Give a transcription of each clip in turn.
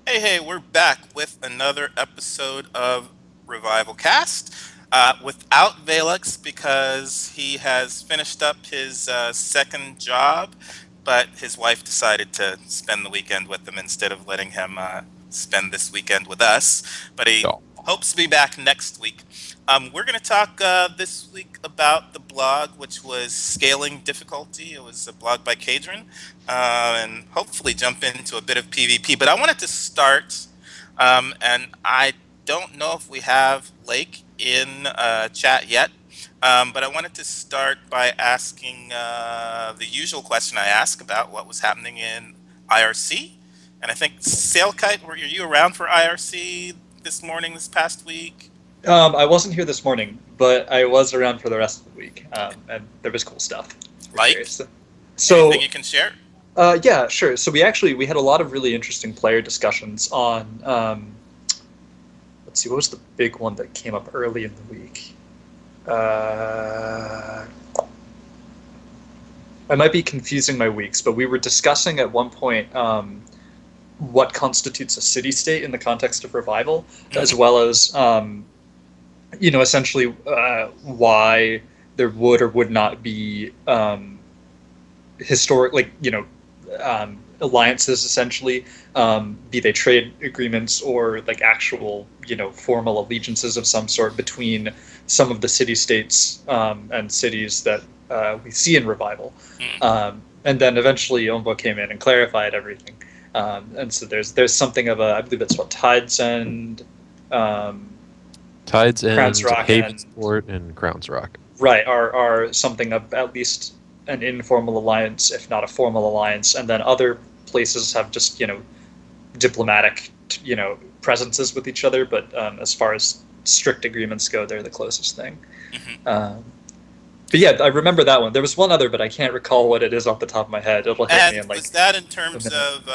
Hey, we're back with another episode of RevivalCast. Without Valix because he has finished up his second job, but his wife decided to spend the weekend with him instead of letting him spend this weekend with us. But he Oh, hopes to be back next week. We're going to talk this week about the blog, which was Scaling Difficulty. It was a blog by Kadron, and hopefully jump into a bit of PvP. But I wanted to start, and I don't know if we have Lake in chat yet, but I wanted to start by asking the usual question I ask about what was happening in IRC. And I think Sailkite, were you around for IRC this morning, this past week? I wasn't here this morning, but I was around for the rest of the week, and there was cool stuff. If you're Like curious. anything So, you can share? yeah, sure. So we had a lot of really interesting player discussions on. Let's see, what was the big one that came up early in the week? Uh, I might be confusing my weeks, but we were discussing at one point what constitutes a city state in the context of revival, as Hmm. well as essentially why there would or would not be historic, alliances, essentially, be they trade agreements or like actual, formal allegiances of some sort between some of the city states and cities that we see in Revival. And then eventually Ombo came in and clarified everything. And so there's something of a, I believe it's what, Tides End, um, Tides Crowns End, Rock, and Havensport, and Crowns Rock. right are something of at least an informal alliance, if not a formal alliance, and then other places have just diplomatic presences with each other. But as far as strict agreements go, they're the closest thing. Hmm. Um, but yeah, I remember that one. There was one other, but I can't recall what it is off the top of my head. It'll hit me And in was like that in a terms minute. of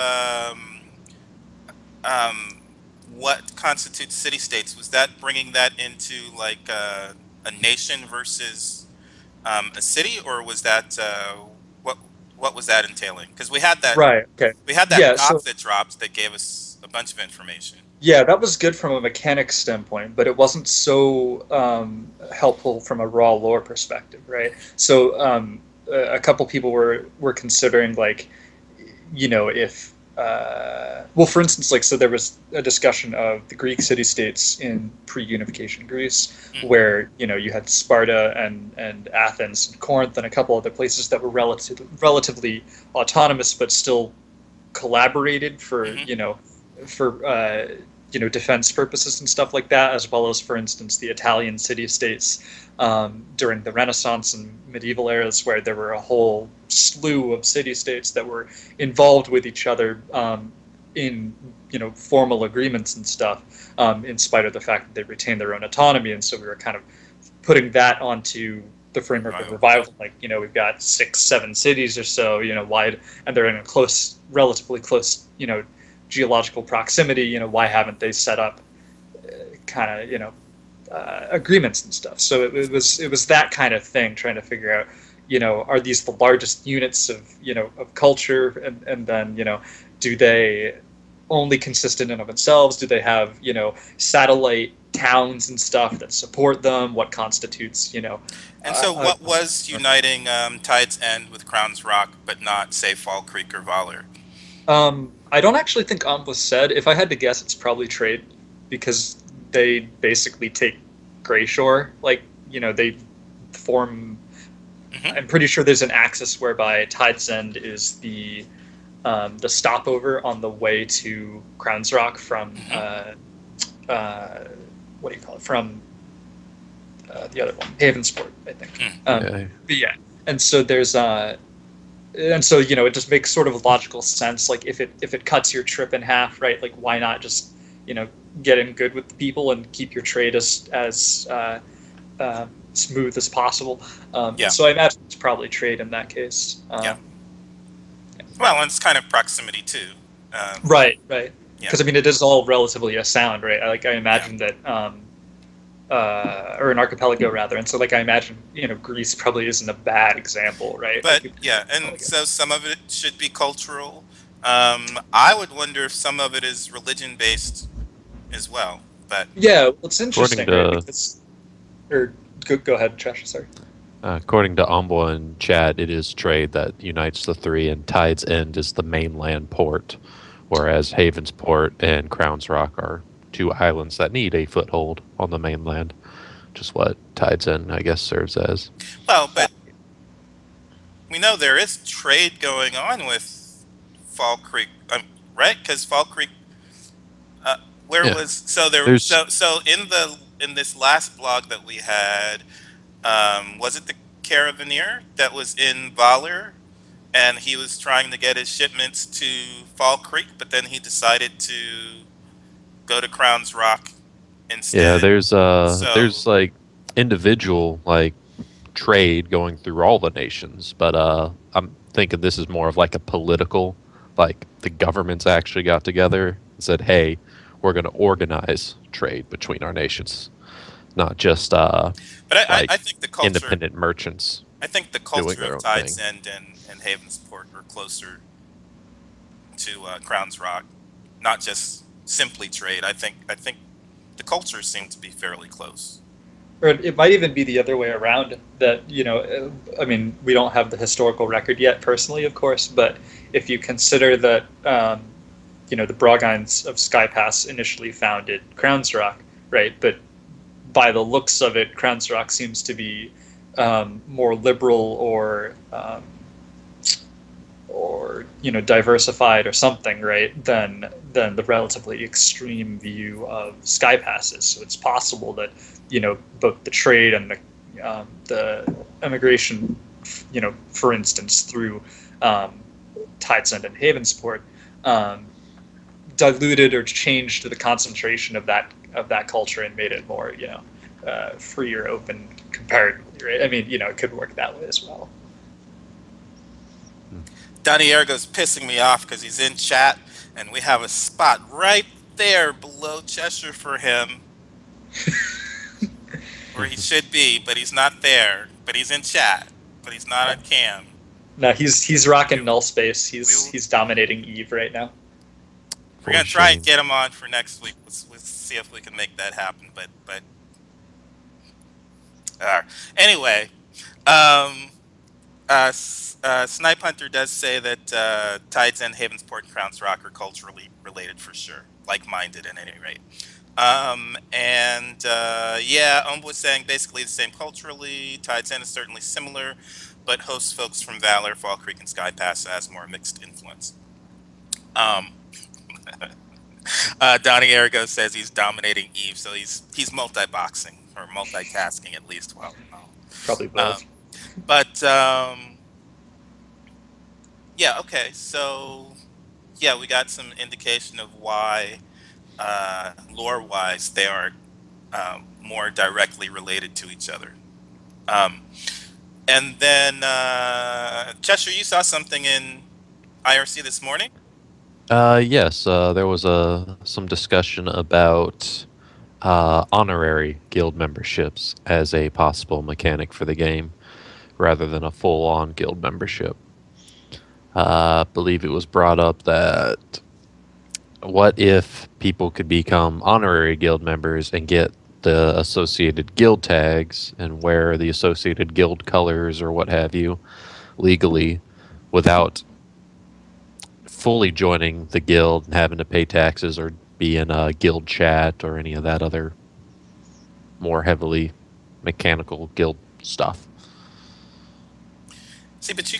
um, what constitutes city states? Was that bringing that into like a nation versus a city, or was that what what was that entailing? Because Right. Okay. we had that Yeah. doc So that dropped that gave us a bunch of information. yeah, that was good from a mechanics standpoint, but it wasn't so helpful from a raw lore perspective, right? So a couple people were considering like, if well, for instance, like so there was a discussion of the Greek city-states in pre-unification Greece, Mm, where you had Sparta and Athens and Corinth and a couple other places that were relatively autonomous, but still collaborated for hmm. defense purposes and stuff like that, as well as, for instance, the Italian city-states during the Renaissance and medieval eras, where there were a whole slew of city-states that were involved with each other in formal agreements and stuff, in spite of the fact that they retained their own autonomy. And so we were kind of putting that onto the framework of Revival. revival. Like, we've got 6, 7 cities or so, wide, and they're in a relatively close, geological proximity. Why haven't they set up kind of, agreements and stuff? So it was that kind of thing, trying to figure out, are these the largest units of culture, and then do they only consist in and of themselves? Do they have satellite towns and stuff that support them? What constitutes And so, a what was uniting Tide's End with Crown's Rock, but not, say, Fall Creek or Valor? I don't actually think was said. If I had to guess, it's probably trade, because they basically take Greyshore. Like, they form. Hmm. I'm pretty sure there's an axis whereby Tide's End is the stopover on the way to Crown's Rock from Hmm. uh, what do you call it, from the other one, Havensport, I think. Mm. Yeah. But yeah, and so there's and so it just makes sort of logical sense. Like, if it cuts your trip in half, right? Like, why not just you know get in good with the people and keep your trade as smooth as possible. Yeah, So I imagine it's probably trade in that case. yeah. Well, and it's kind of proximity too. Right, right. Yeah, Because I mean, it is all relatively a sound, right? Like, I yeah. imagine that, or an archipelago rather, and so like I imagine, Greece probably isn't a bad example, right? Like But people yeah, and probably get. so some of it should be cultural. I would wonder if some of it is religion based as well. But Yeah, well, it's According interesting, right? to Because, or go ahead, Trash. Sorry. according to Ombo and Chad, it is trade that unites the three, and Tide's End is the mainland port, whereas Havensport and Crown's Rock are two islands that need a foothold on the mainland, which is what Tide's End, I guess, serves as. well, but we know there is trade going on with Fall Creek, right? Because Fall Creek, where Yeah, was so there there's so in this last blog that we had, was it the Caravaneer that was in Valor, and he was trying to get his shipments to Fall Creek, but then he decided to go to Crown's Rock yeah, instead. So there's like individual like trade going through all the nations, but I'm thinking this is more of like a political, like the governments actually got together and said, "Hey, we're going to organize trade between our nations, not just but like I think the culture independent merchants I think the doing culture their of own Tides thing." End and Havensport are closer to Crown's Rock, not just simply trade. I think the cultures seem to be fairly close. Or it might even be the other way around. That I mean, we don't have the historical record yet, personally, of course. But if you consider that, the Brogines of Sky Pass initially founded Crown's Rock, right? But by the looks of it, Crown's Rock seems to be more liberal or diversified or something, right? Than the relatively extreme view of Sky Passes. So it's possible that both the trade and the immigration, for instance, through Tides End and Havensport, um, diluted or changed the concentration of that culture and made it more free or open comparatively, right? I mean, it could work that way as well. Donnie Ergo's pissing me off because he's in chat, and we have a spot right there below Cheshire for him, where he should be, but he's not there. But he's in chat, but he's not Yeah. on cam. No, he's rocking We, null space. we He's dominating Eve right now. we're For gonna try and shame. get him on for next week. Let's see if we can make that happen. But anyway, um, Snipe Hunter does say that Tides End, Havensport, and Crown's Rock are culturally related for sure, like-minded at any rate. Yeah, Omb was saying basically the same culturally. Tides End is certainly similar, but hosts folks from Valor, Fall Creek, and Sky Pass has more mixed influence. Um, Donnie Ergo says he's dominating Eve, so he's multi-boxing or multitasking at least. Well, Probably um, both. but yeah, okay. So yeah, we got some indication of why, lore-wise, they are more directly related to each other. Um, and then Cheshire, you saw something in IRC this morning. Yes, there was some discussion about honorary guild memberships as a possible mechanic for the game, rather than a full-on guild membership. I believe it was brought up that what if people could become honorary guild members and get the associated guild tags and wear the associated guild colors or what have you legally without fully joining the guild and having to pay taxes or be in a guild chat or any of that other more heavily mechanical guild stuff. See, but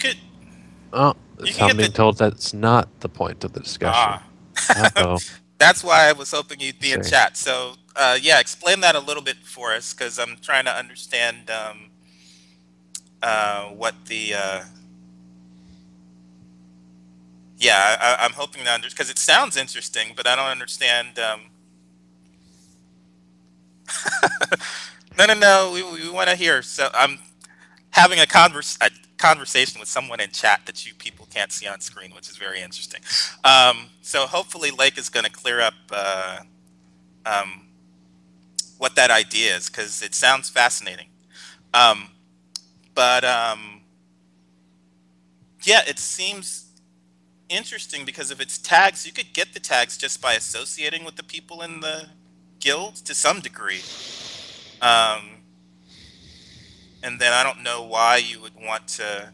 Oh, you can I'm get being the told that's not the point of the discussion. ah. Uh-oh. That's why I was hoping you'd be in Say. chat. So yeah, explain that a little bit for us because I'm trying to understand what the yeah, I'm hoping to understand because it sounds interesting, but I don't understand. No. We want to hear. So I'm having a conversation with someone in chat that you people can't see on screen, which is very interesting. So hopefully, Lake is going to clear up um, what that idea is because it sounds fascinating. Um, but yeah, it seems interesting because if it's tags, you could get the tags just by associating with the people in the guild to some degree. And then I don't know why you would want to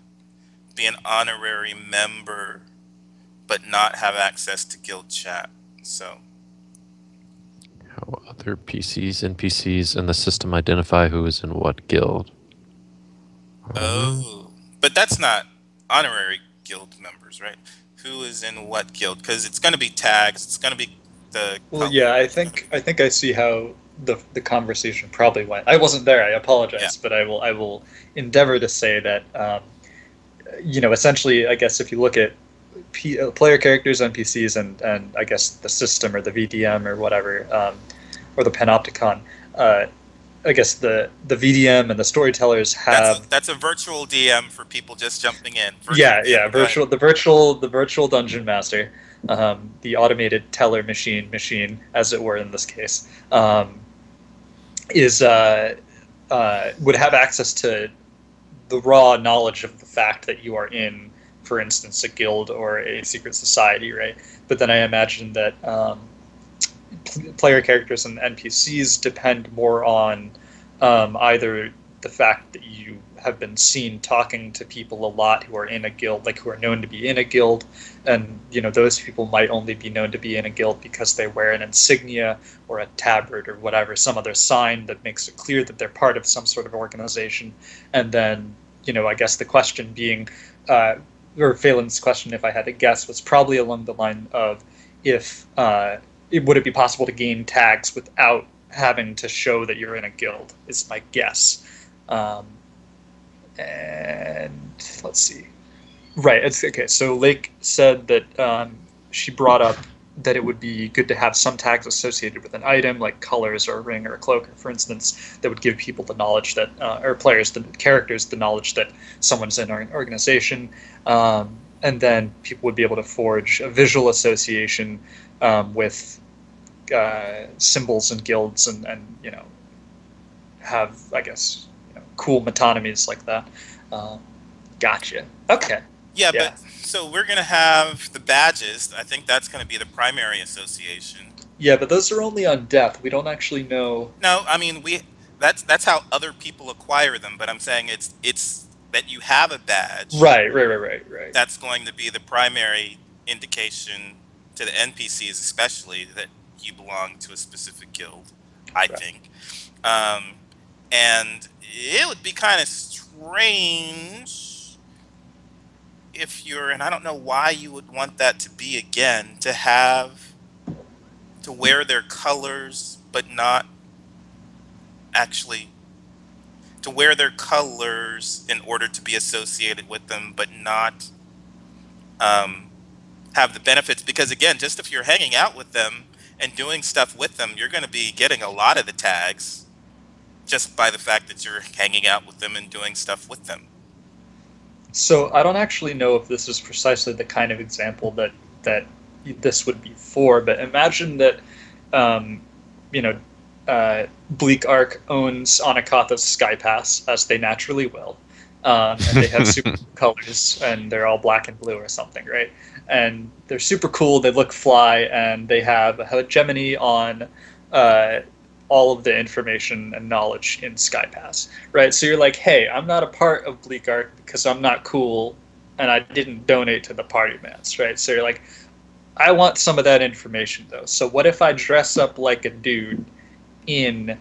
be an honorary member but not have access to guild chat. So How other NPCs in the system identify who is in what guild? oh, but that's not honorary guild members, right? Who is in what guild? Because it's going to be tags. It's going to be the Well, color. yeah, I It's gonna think I see how the conversation probably went. I wasn't there. I yeah. apologize, but I will endeavor to say that essentially, I guess if you look at player characters, NPCs, and I guess the system or the VDM or whatever, or the panopticon. I guess the VDM and the storytellers have That's a virtual DM for people just jumping in. Virtual yeah DM. Go ahead. virtual dungeon master, the automated teller machine as it were in this case, is would have access to the raw knowledge of the fact that you are in, for instance, a guild or a secret society, right? But then I imagine that player characters and NPCs depend more on either the fact that you have been seen talking to people a lot who are in a guild, like who are known to be in a guild, and those people might only be known to be in a guild because they wear an insignia or a tabard or whatever, some other sign that makes it clear that they're part of some sort of organization. And then I guess the question being, or Phelan's question, if I had to guess, was probably along the line of if would it be possible to gain tags without having to show that you're in a guild, is my guess. And let's see. Right. It's okay. So Lake said that she brought up that it would be good to have some tags associated with an item, like colors or a ring or a cloak, for instance, that would give people the knowledge that, or players, the characters, the knowledge that someone's in an organization. And then people would be able to forge a visual association with symbols and guilds, and have, I guess, cool metonymies like that. Gotcha. Okay. Yeah, Yeah. but so we're gonna have the badges. I think that's gonna be the primary association. Yeah, but those are only on death. We don't actually know. No, I mean that's how other people acquire them. But I'm saying it's that you have a badge. Right. That's going to be the primary indication to the NPCs, especially that you belong to a specific guild. I Right. think, and it would be kind of strange if you're, and I don't know why you would want that to be again, to wear their colors, but not actually to wear their colors in order to be associated with them, but not have the benefits. Because again, just if you're hanging out with them and doing stuff with them, you're going to be getting a lot of the tags just by the fact that you're hanging out with them and doing stuff with them. So I don't actually know if this is precisely the kind of example that this would be for, but imagine that Bleak Arc owns Anakatha's Sky Pass, as they naturally will, and they have super colors, and they're all black and blue or something, right? And they're super cool. They look fly, and they have a hegemony on all of the information and knowledge in Sky Pass, right? So you're like, hey, I'm not a part of Bleak Arc because I'm not cool, and I didn't donate to the party mats, right? So you're like, I want some of that information though. So what if I dress up like a dude in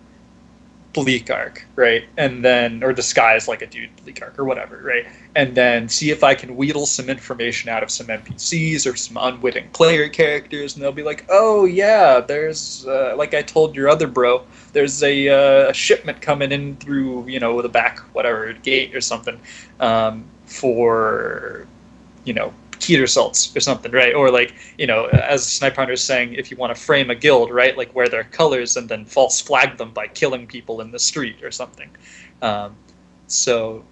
Bleak Arc, right? And then, or disguise like a dude in Bleak Arc or whatever, right? And then see if I can wheedle some information out of some NPCs or some unwitting player characters, and they'll be like, oh yeah, there's, like I told your other bro, there's a shipment coming in through, the back, whatever, gate or something, for, Keter salts or something, right? Or like, as Snipe Hunter's saying, if you want to frame a guild, right, like wear their colors and then false flag them by killing people in the street or something. So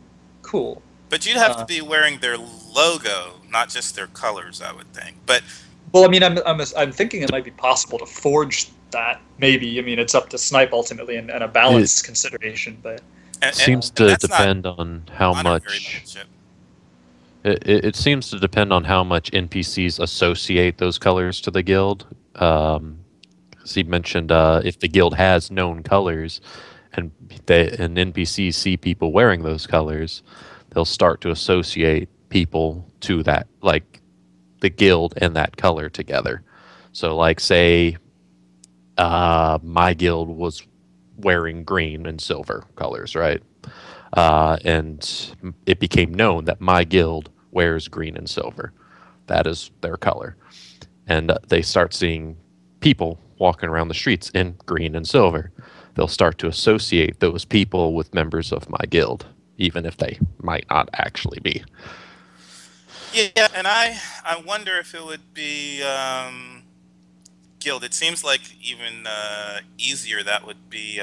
cool. But you'd have to be wearing their logo, not just their colors, I would think. But well, I mean, I'm thinking it might be possible to forge that. Maybe. I mean, it's up to Snipe ultimately, and a balanced consideration. But seems to depend on how much. It seems to depend on how much NPCs associate those colors to the guild. As he mentioned, if the guild has known colors, and NPCs see people wearing those colors, they'll start to associate people to that, like the guild and that color together. So, like, say my guild was wearing green and silver colors, right? And it became known that my guild wears green and silver. That is their color. And they start seeing people walking around the streets in green and silver. They'll start to associate those people with members of my guild, even if they might not actually be. Yeah, and I wonder if it would be guild. It seems like even easier that would be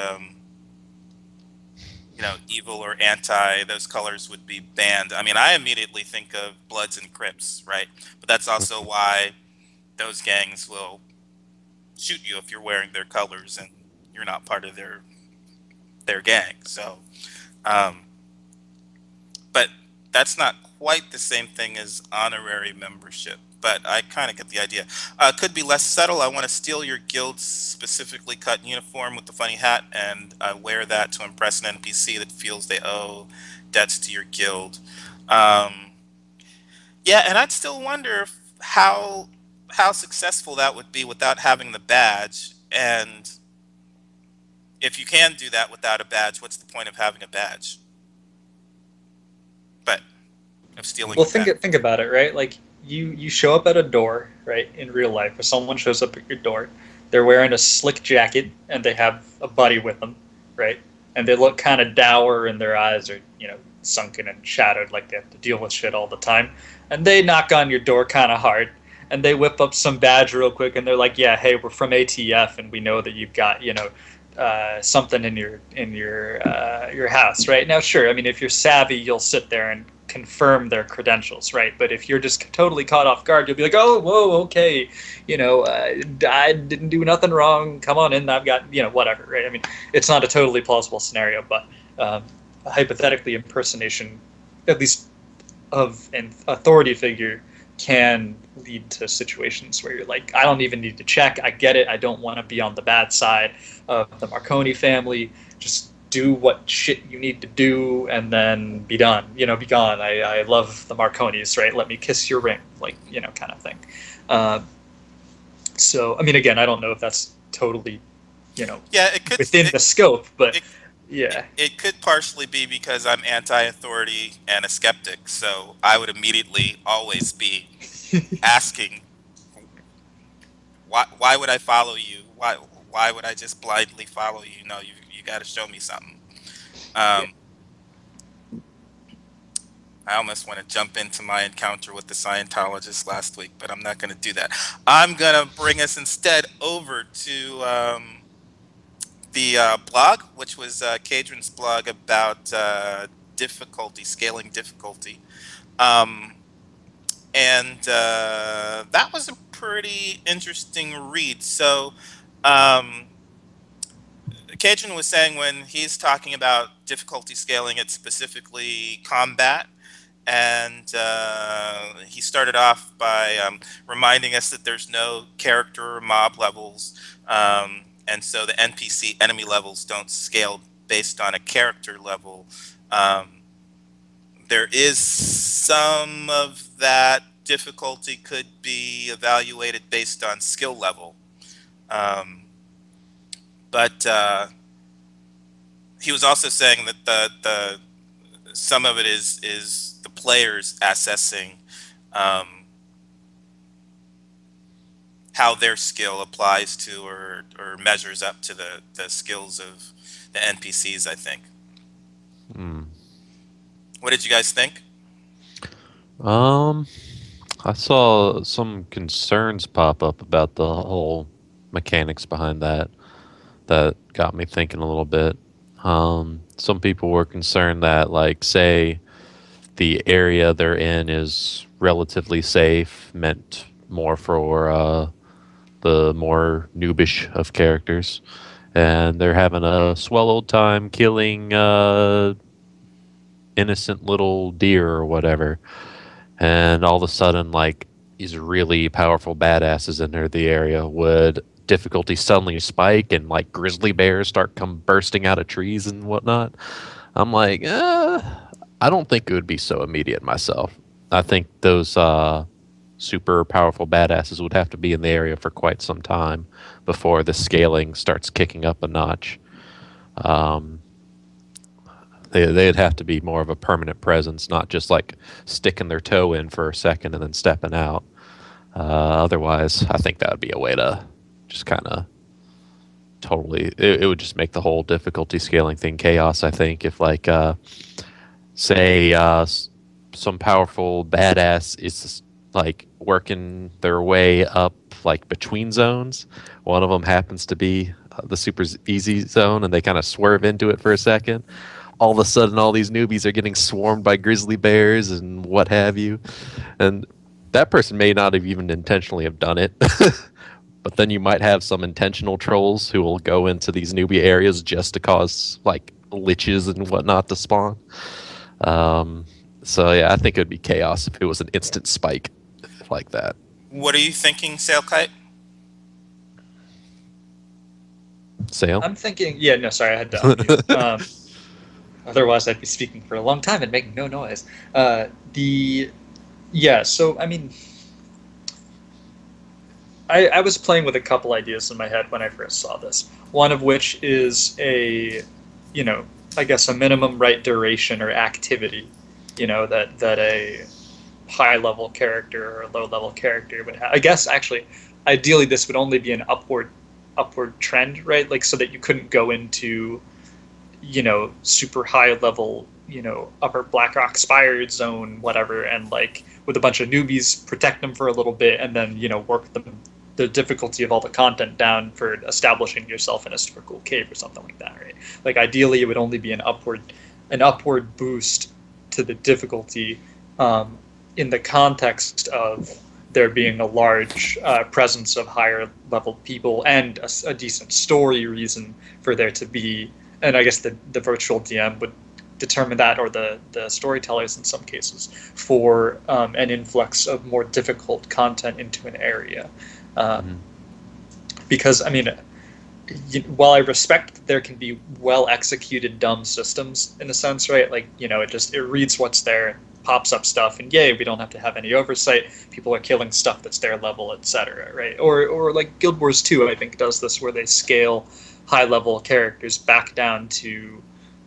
evil or anti. Those colors would be banned. I mean, I immediately think of Bloods and Crips, right? But that's also why those gangs will shoot you if you're wearing their colors and you're not part of their gang. So, um, but that's not quite the same thing as honorary membership. But I kind of get the idea. Could be less subtle. I want to steal your guild's specifically cut uniform with the funny hat, and wear that to impress an NPC that feels they owe debts to your guild. Um, yeah, and I'd still wonder how successful that would be without having the badge. And if you can do that without a badge, what's the point of having a badge? But of stealing Well, the badge. think about it, right? Like you show up at a door, right, in real life, or someone shows up at your door. They're wearing a slick jacket and they have a buddy with them, right? And they look kind of dour, and their eyes are, sunken and shattered, like they have to deal with shit all the time. And they knock on your door kind of hard, and they whip up some badge real quick, and they're like, "Yeah, hey, we're from ATF, and we know that you've got, something in your house, right?" Now, sure, I mean, if you're savvy, you'll sit there and confirm their credentials, right? But if you're just totally caught off guard, you'll be like, "Oh, whoa, okay, I didn't do nothing wrong. Come on in. I've got, whatever," right? I mean, it's not a totally plausible scenario, but hypothetically, impersonation, at least of an authority figure, can lead to situations where you're like, I don't even need to check. I get it. I don't want to be on the bad side of the Marconi family. Just do what shit you need to do and then be done. Be gone. I love the Marconis, right? Let me kiss your ring, like, kind of thing. So, I mean, again, I don't know if that's totally, Yeah, it could. within the scope, but It, yeah. it could partially be because I'm anti-authority and a skeptic, so I would immediately always be asking, why would I follow you? Why would I just blindly follow you? No, you got to show me something. Yeah. Um, I almost want to jump into my encounter with the Scientologist last week, but I'm not going to do that. I'm going to bring us instead over to the blog, which was Cadron's blog about difficulty, scaling difficulty. Um, and that was a pretty interesting read. So, Cadron was saying when he's talking about difficulty scaling, it's specifically combat. And he started off by reminding us that there's no character or mob levels. And so the NPC enemy levels don't scale based on a character level. Um, there is some of that difficulty could be evaluated based on skill level. Um, but he was also saying that the some of it is the players assessing um, how their skill applies to or measures up to the skills of the NPCs, I think. Hmm. What did you guys think? Um, I saw some concerns pop up about the whole mechanics behind that. That got me thinking a little bit. Some people were concerned that, like, say, the area they're in is relatively safe, meant more for the more noobish of characters, and they're having a swell old time killing innocent little deer or whatever. and all of a sudden, like, these really powerful badasses enter the area, would difficulty suddenly spike and like grizzly bears start come bursting out of trees and whatnot? I'm like, I don't think it would be so immediate myself. I think those super powerful badasses would have to be in the area for quite some time before the scaling starts kicking up a notch. Um, they'd have to be more of a permanent presence, not just like sticking their toe in for a second and then stepping out. Otherwise, I think that would be a way to just kind of totally. It would just make the whole difficulty scaling thing chaos. I think if like say some powerful badass is like working their way up like between zones. One of them happens to be the super easy zone, and they kind of swerve into it for a second. All of a sudden, all these newbies are getting swarmed by grizzly bears and what have you, and that person may not have even intentionally have done it. But then you might have some intentional trolls who will go into these newbie areas just to cause like liches and whatnot to spawn. So yeah, I think it would be chaos if it was an instant spike like that. What are you thinking, Sailkite? Sale? I'm thinking, yeah, no, sorry, I had to unmute. Otherwise, I'd be speaking for a long time and making no noise. So I mean, I was playing with a couple ideas in my head when I first saw this. One of which is I guess a minimum right duration or activity, that a high level character or a low level character would have. I guess actually, ideally, this would only be an upward trend, right? Like so that you couldn't go into super high level, upper Blackrock Spire zone, whatever, and like with a bunch of newbies, protect them for a little bit, and then work the difficulty of all the content down for establishing yourself in a super cool cave or something like that, right? Like ideally, it would only be an upward boost to the difficulty, in the context of there being a large presence of higher level people and a decent story reason for there to be. And I guess the virtual DM would determine that, or the storytellers in some cases, for an influx of more difficult content into an area. Because, I mean, while I respect that there can be well executed dumb systems in a sense, right? Like, it reads what's there, pops up stuff, and yay, we don't have to have any oversight. People are killing stuff that's their level, etc. Right? Or like Guild Wars 2, I think, does this, where they scale high-level characters back down to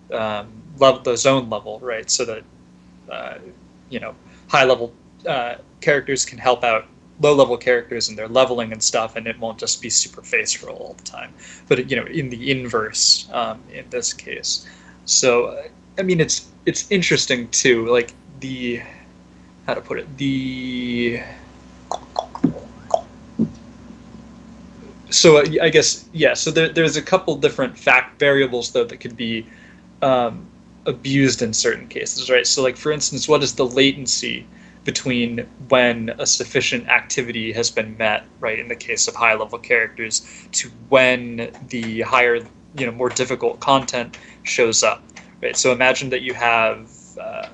the zone level, right? So that high-level characters can help out low-level characters in their leveling and stuff, and it won't just be super face roll all the time. But in the inverse, in this case. So I mean, it's interesting too, like how to put it, so I guess, yeah, so there's a couple different variables, though, that could be abused in certain cases, right? So, like, for instance, what is the latency between when a sufficient activity has been met, right, in the case of high-level characters, to when the higher, more difficult content shows up, right? So imagine that you have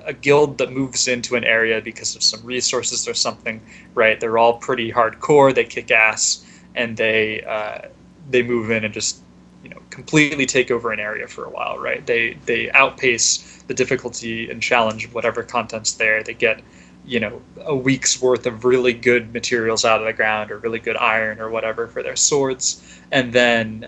a guild that moves into an area because of some resources or something, right? They're all pretty hardcore, they kick ass, and they move in and just completely take over an area for a while, right? They outpace the difficulty and challenge of whatever content's there. They get a week's worth of really good materials out of the ground, or really good iron or whatever for their swords, and then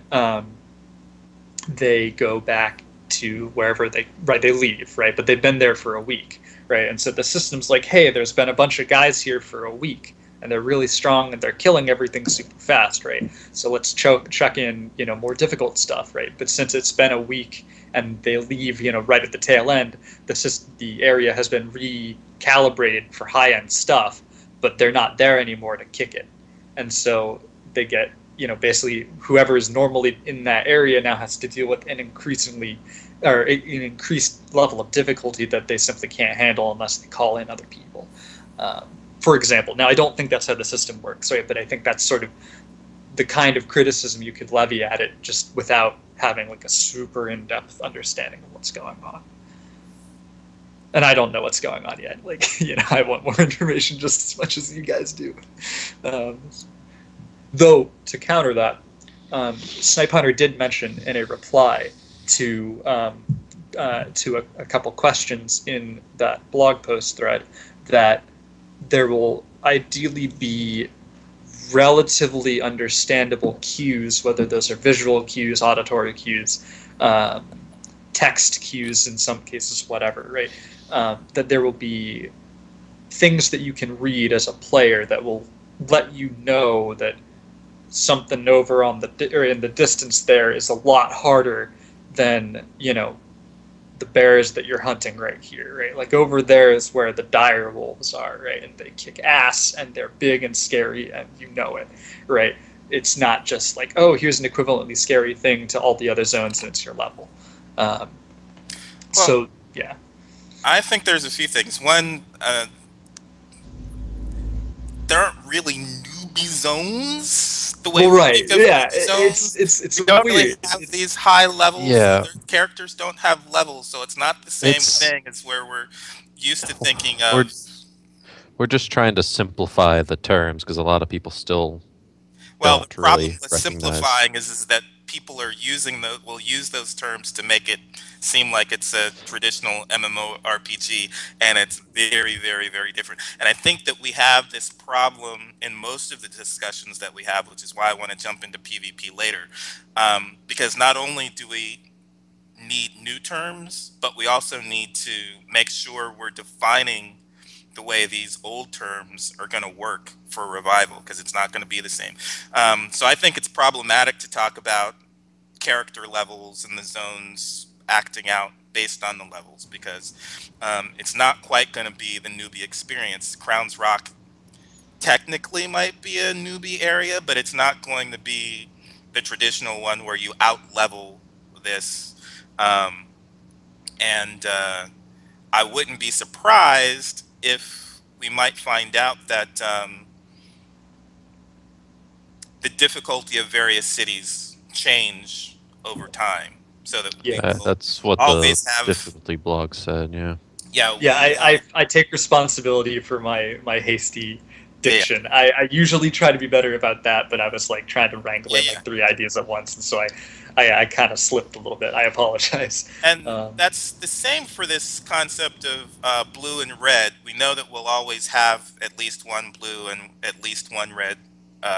they go back to wherever they leave, right? But they've been there for a week, right? And so the system's like, hey, there's been a bunch of guys here for a week, and they're really strong, and they're killing everything super fast, right? So let's chuck in, more difficult stuff, right? But since it's been a week and they leave, right at the tail end, the area has been recalibrated for high-end stuff, but they're not there anymore to kick it. And so they get, basically whoever is normally in that area now has to deal with an increased level of difficulty that they simply can't handle unless they call in other people. For example, now I don't think that's how the system works, right? But I think that's sort of the kind of criticism you could levy at it, just without having like a super in-depth understanding of what's going on. and I don't know what's going on yet. Like, I want more information just as much as you guys do. Um, though, to counter that, Snipe Hunter did mention in a reply to a couple questions in that blog post thread that there will ideally be relatively understandable cues, whether those are visual cues, auditory cues, um, text cues in some cases, whatever, right? That there will be things that you can read as a player that will let you know that something over on or in the distance there is a lot harder than the bears that you're hunting right here, right? Like over there is where the dire wolves are, right? And they kick ass and they're big and scary and you know it, right? It's not just like, oh, here's an equivalently scary thing to all the other zones and it's your level. Um, Well, so, yeah. I think there's a few things. One, there aren't really newbie zones the way Well, we right. think of Yeah. newbie zones. It's We don't really weird. have these high levels. Yeah, Their characters don't have levels, so it's not the same it's thing as where we're used to thinking we're of. we're just trying to simplify the terms because a lot of people still Well, the don't problem really with recognize. simplifying is that people are will use those terms to make it seem like it's a traditional MMORPG, and it's very, very, very different. And I think that we have this problem in most of the discussions that we have, which is why I want to jump into PvP later, because not only do we need new terms, but we also need to make sure we're defining the way these old terms are going to work for revival, because it's not going to be the same. So I think it's problematic to talk about character levels and the zones acting out based on the levels, because it's not quite going to be the newbie experience. Crowns Rock technically might be a newbie area, but it's not going to be the traditional one where you out level this. Um, and I wouldn't be surprised if we might find out that the difficulty of various cities change over time, so that we Yeah. will That's what the always have, difficulty blog said. Yeah. yeah, Yeah, I take responsibility for my hasty yeah, diction. I usually try to be better about that, but I was like trying to wrangle yeah, in yeah. like three ideas at once, and so I kind of slipped a little bit. I apologize. And Um, that's the same for this concept of blue and red. We know that we'll always have at least one blue and at least one red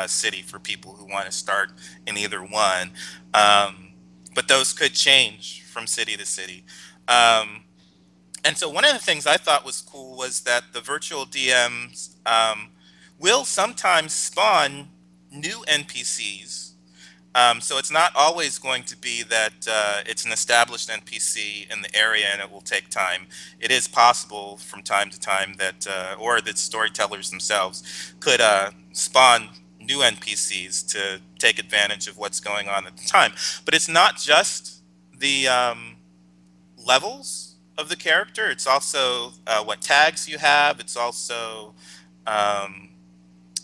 city for people who want to start in either one. Um, but those could change from city to city. Um, and so one of the things I thought was cool was that the virtual DMs will sometimes spawn new NPCs. So it's not always going to be that it's an established NPC in the area and it will take time. It is possible from time to time that, or that storytellers themselves could spawn new NPCs to take advantage of what's going on at the time. But it's not just the levels of the character. It's also what tags you have. It's also um,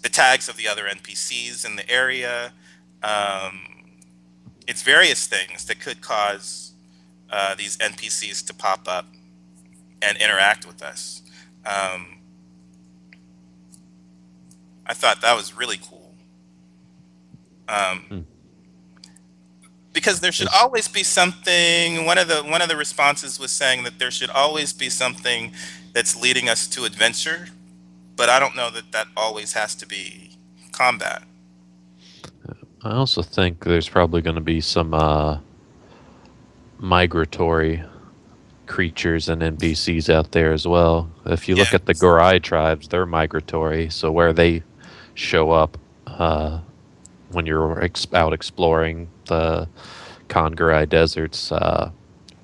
the tags of the other NPCs in the area. Um, it's various things that could cause these NPCs to pop up and interact with us. Um, I thought that was really cool. Um, Hmm. because there should Is always be something. One of the responses was saying that there should always be something that's leading us to adventure, but I don't know that that always has to be combat. I also think there's probably going to be some migratory creatures and NPCs out there as well. If you look Yeah, at the Gorai tribes, they're migratory, so where they show up when you're out exploring the Kongarai deserts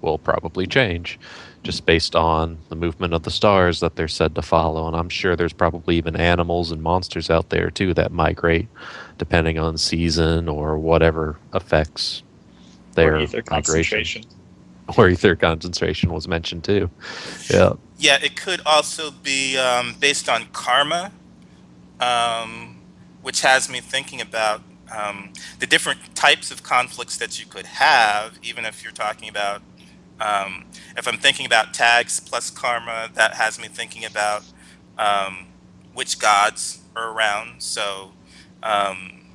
will probably change just based on the movement of the stars that they're said to follow. And I'm sure there's probably even animals and monsters out there too that migrate depending on season or whatever affects or their ether migration. concentration. Or ether concentration was mentioned too. Yeah. yeah. It could also be based on karma, um, which has me thinking about the different types of conflicts that you could have, even if you're talking about If I'm thinking about tags plus karma, that has me thinking about um, which gods are around. So um,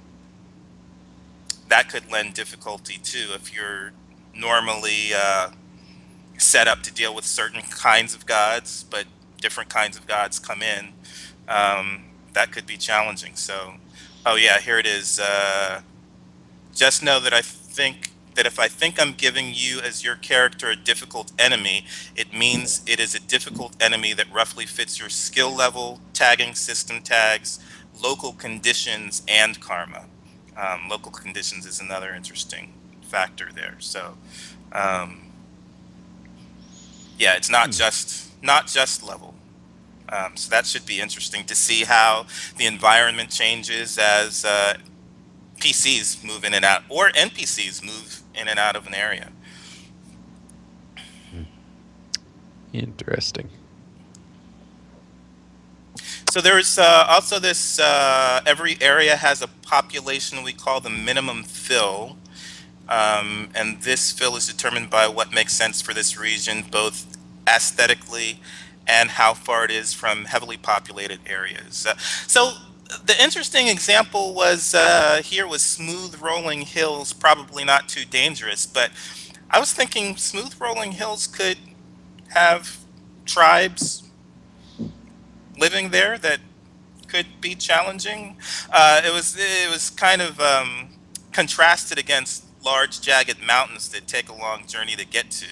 that could lend difficulty too if you're normally set up to deal with certain kinds of gods, but different kinds of gods come in. That could be challenging. So, oh yeah, here it is. Just know that I think that if I think I'm giving you as your character a difficult enemy, it means it is a difficult enemy that roughly fits your skill level, tagging system tags, local conditions, and karma. Local conditions is another interesting factor there. So, um, yeah, it's not just level. So that should be interesting to see how the environment changes as PCs move in and out, or NPCs move in and out of an area. Interesting. So there's also this every area has a population we call the minimum fill. And this fill is determined by what makes sense for this region, both aesthetically and how far it is from heavily populated areas. So the interesting example was here was smooth rolling hills, probably not too dangerous, but I was thinking smooth rolling hills could have tribes living there that could be challenging. It was kind of contrasted against large jagged mountains that take a long journey to get to,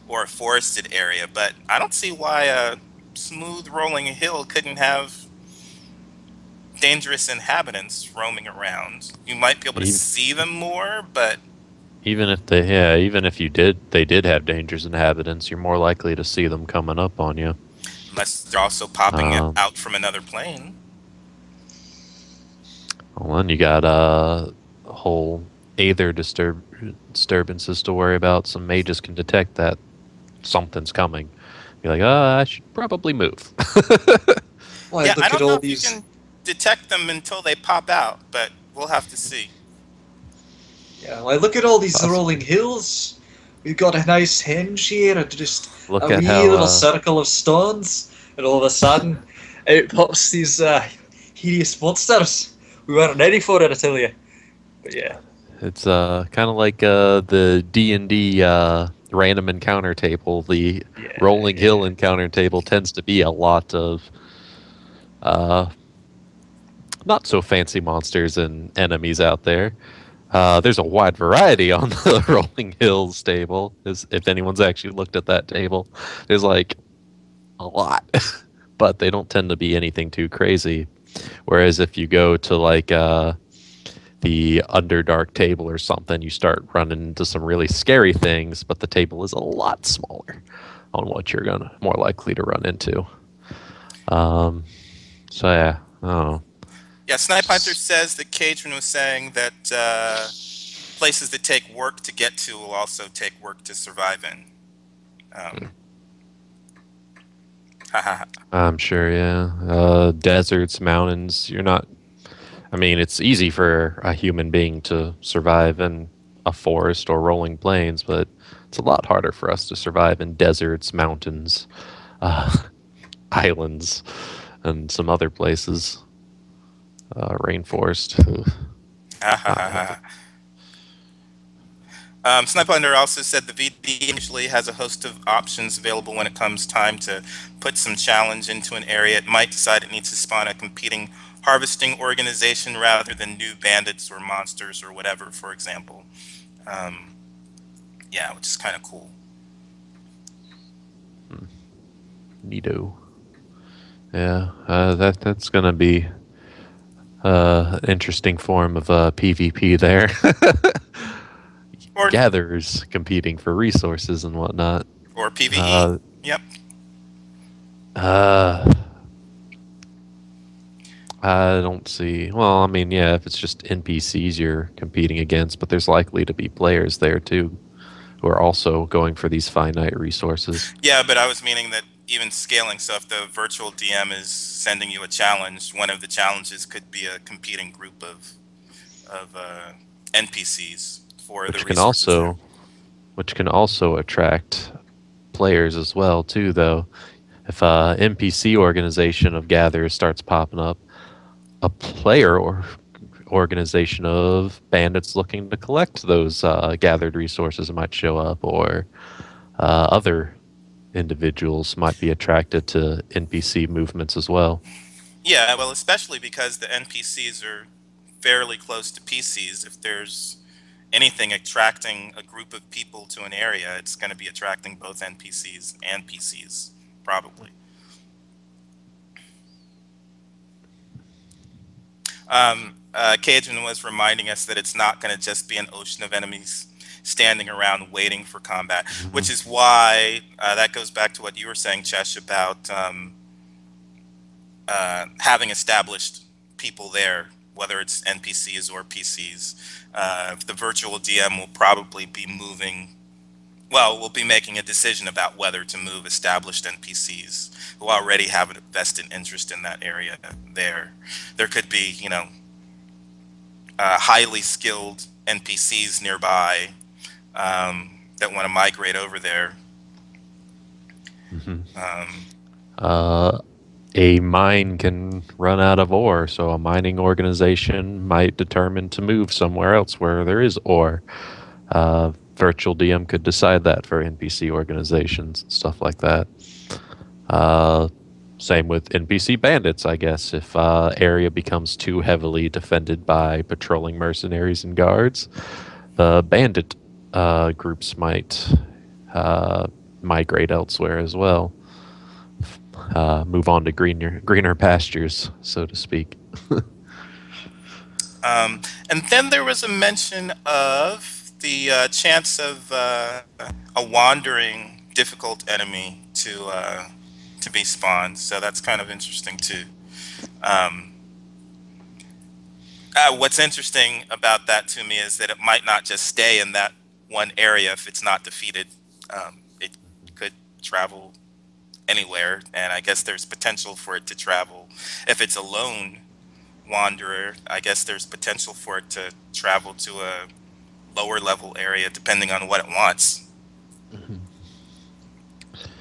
or a forested area. But I don't see why a smooth rolling hill couldn't have dangerous inhabitants roaming around. You might be able to Even, see them more, but even if they did have dangerous inhabitants, you're more likely to see them coming up on you. unless they're also popping Um, out from another plane. well, then you got a whole aether disturbances to worry about. Some mages can detect that something's coming. Be like, I should probably move. Well, I Yeah, I look at don't know all if you these. can detect them until they pop out, but we'll have to see. Yeah, well, I look at all these rolling Possibly. hills. We've got a nice hinge here, and just Look a at wee how little circle of stones, and all of a sudden, out pops these hideous monsters. We weren't ready for it, I tell you. But yeah, it's kind of like the D&D random encounter table. The yeah, rolling hill yeah. encounter table tends to be a lot of uh, not so fancy monsters and enemies out there. There's a wide variety on the Rolling Hills table. If anyone's actually looked at that table, there's like a lot, but they don't tend to be anything too crazy. Whereas if you go to like the Underdark table or something, you start running into some really scary things, but the table is a lot smaller on what you're gonna more likely to run into. Um, so yeah, I don't know. Yeah, Snipe Hunter says that Cadron was saying that places that take work to get to will also take work to survive in. Um, I'm sure, yeah. Deserts, mountains, you're not. I mean, it's easy for a human being to survive in a forest or rolling plains, but it's a lot harder for us to survive in deserts, mountains, uh, islands, and some other places. Rainforest. Uh, Snipe Hunter also said the VD usually has a host of options available when it comes time to put some challenge into an area. It might decide it needs to spawn a competing harvesting organization rather than new bandits or monsters or whatever, for example. Um, yeah, which is kind of cool. Neato. Yeah, that's gonna be interesting form of PvP there. Or Gatherers competing for resources and whatnot. or PVE. Uh, Yep. uh, I don't see. Well, I mean, yeah, if it's just NPCs you're competing against, but there's likely to be players there too who are also going for these finite resources. Yeah, but I was meaning that even scaling. So if the virtual DM is sending you a challenge, one of the challenges could be a competing group of NPCs for the Which can resources there. also which can also attract players as well too. Though, if a NPC organization of gatherers starts popping up, a player or organization of bandits looking to collect those gathered resources might show up, or other individuals might be attracted to NPC movements as well. Yeah, well, especially because the NPCs are fairly close to PCs. If there's anything attracting a group of people to an area, it's going to be attracting both NPCs and PCs, probably. Cajun was reminding us that it's not going to just be an ocean of enemies standing around waiting for combat, Mm-hmm. which is why that goes back to what you were saying, Chesh, about having established people there, whether it's NPCs or PCs. The virtual DM will probably be moving. Well, we'll be making a decision about whether to move established NPCs who already have a vested interest in that area there. There could be, highly skilled NPCs nearby that want to migrate over there. Mm-hmm. Um, A mine can run out of ore, so a mining organization might determine to move somewhere else where there is ore. Virtual DM could decide that for NPC organizations and stuff like that. Uh, Same with NPC bandits, I guess. If area becomes too heavily defended by patrolling mercenaries and guards, the bandit groups might migrate elsewhere as well. Move on to greener pastures, so to speak. and then there was a mention of the chance of a wandering, difficult enemy to be spawned. So that's kind of interesting too. Um, what's interesting about that to me is that it might not just stay in that one area if it's not defeated. It could travel anywhere, and I guess there's potential for it to travel. If it's a lone wanderer, I guess there's potential for it to travel to a lower level area depending on what it wants.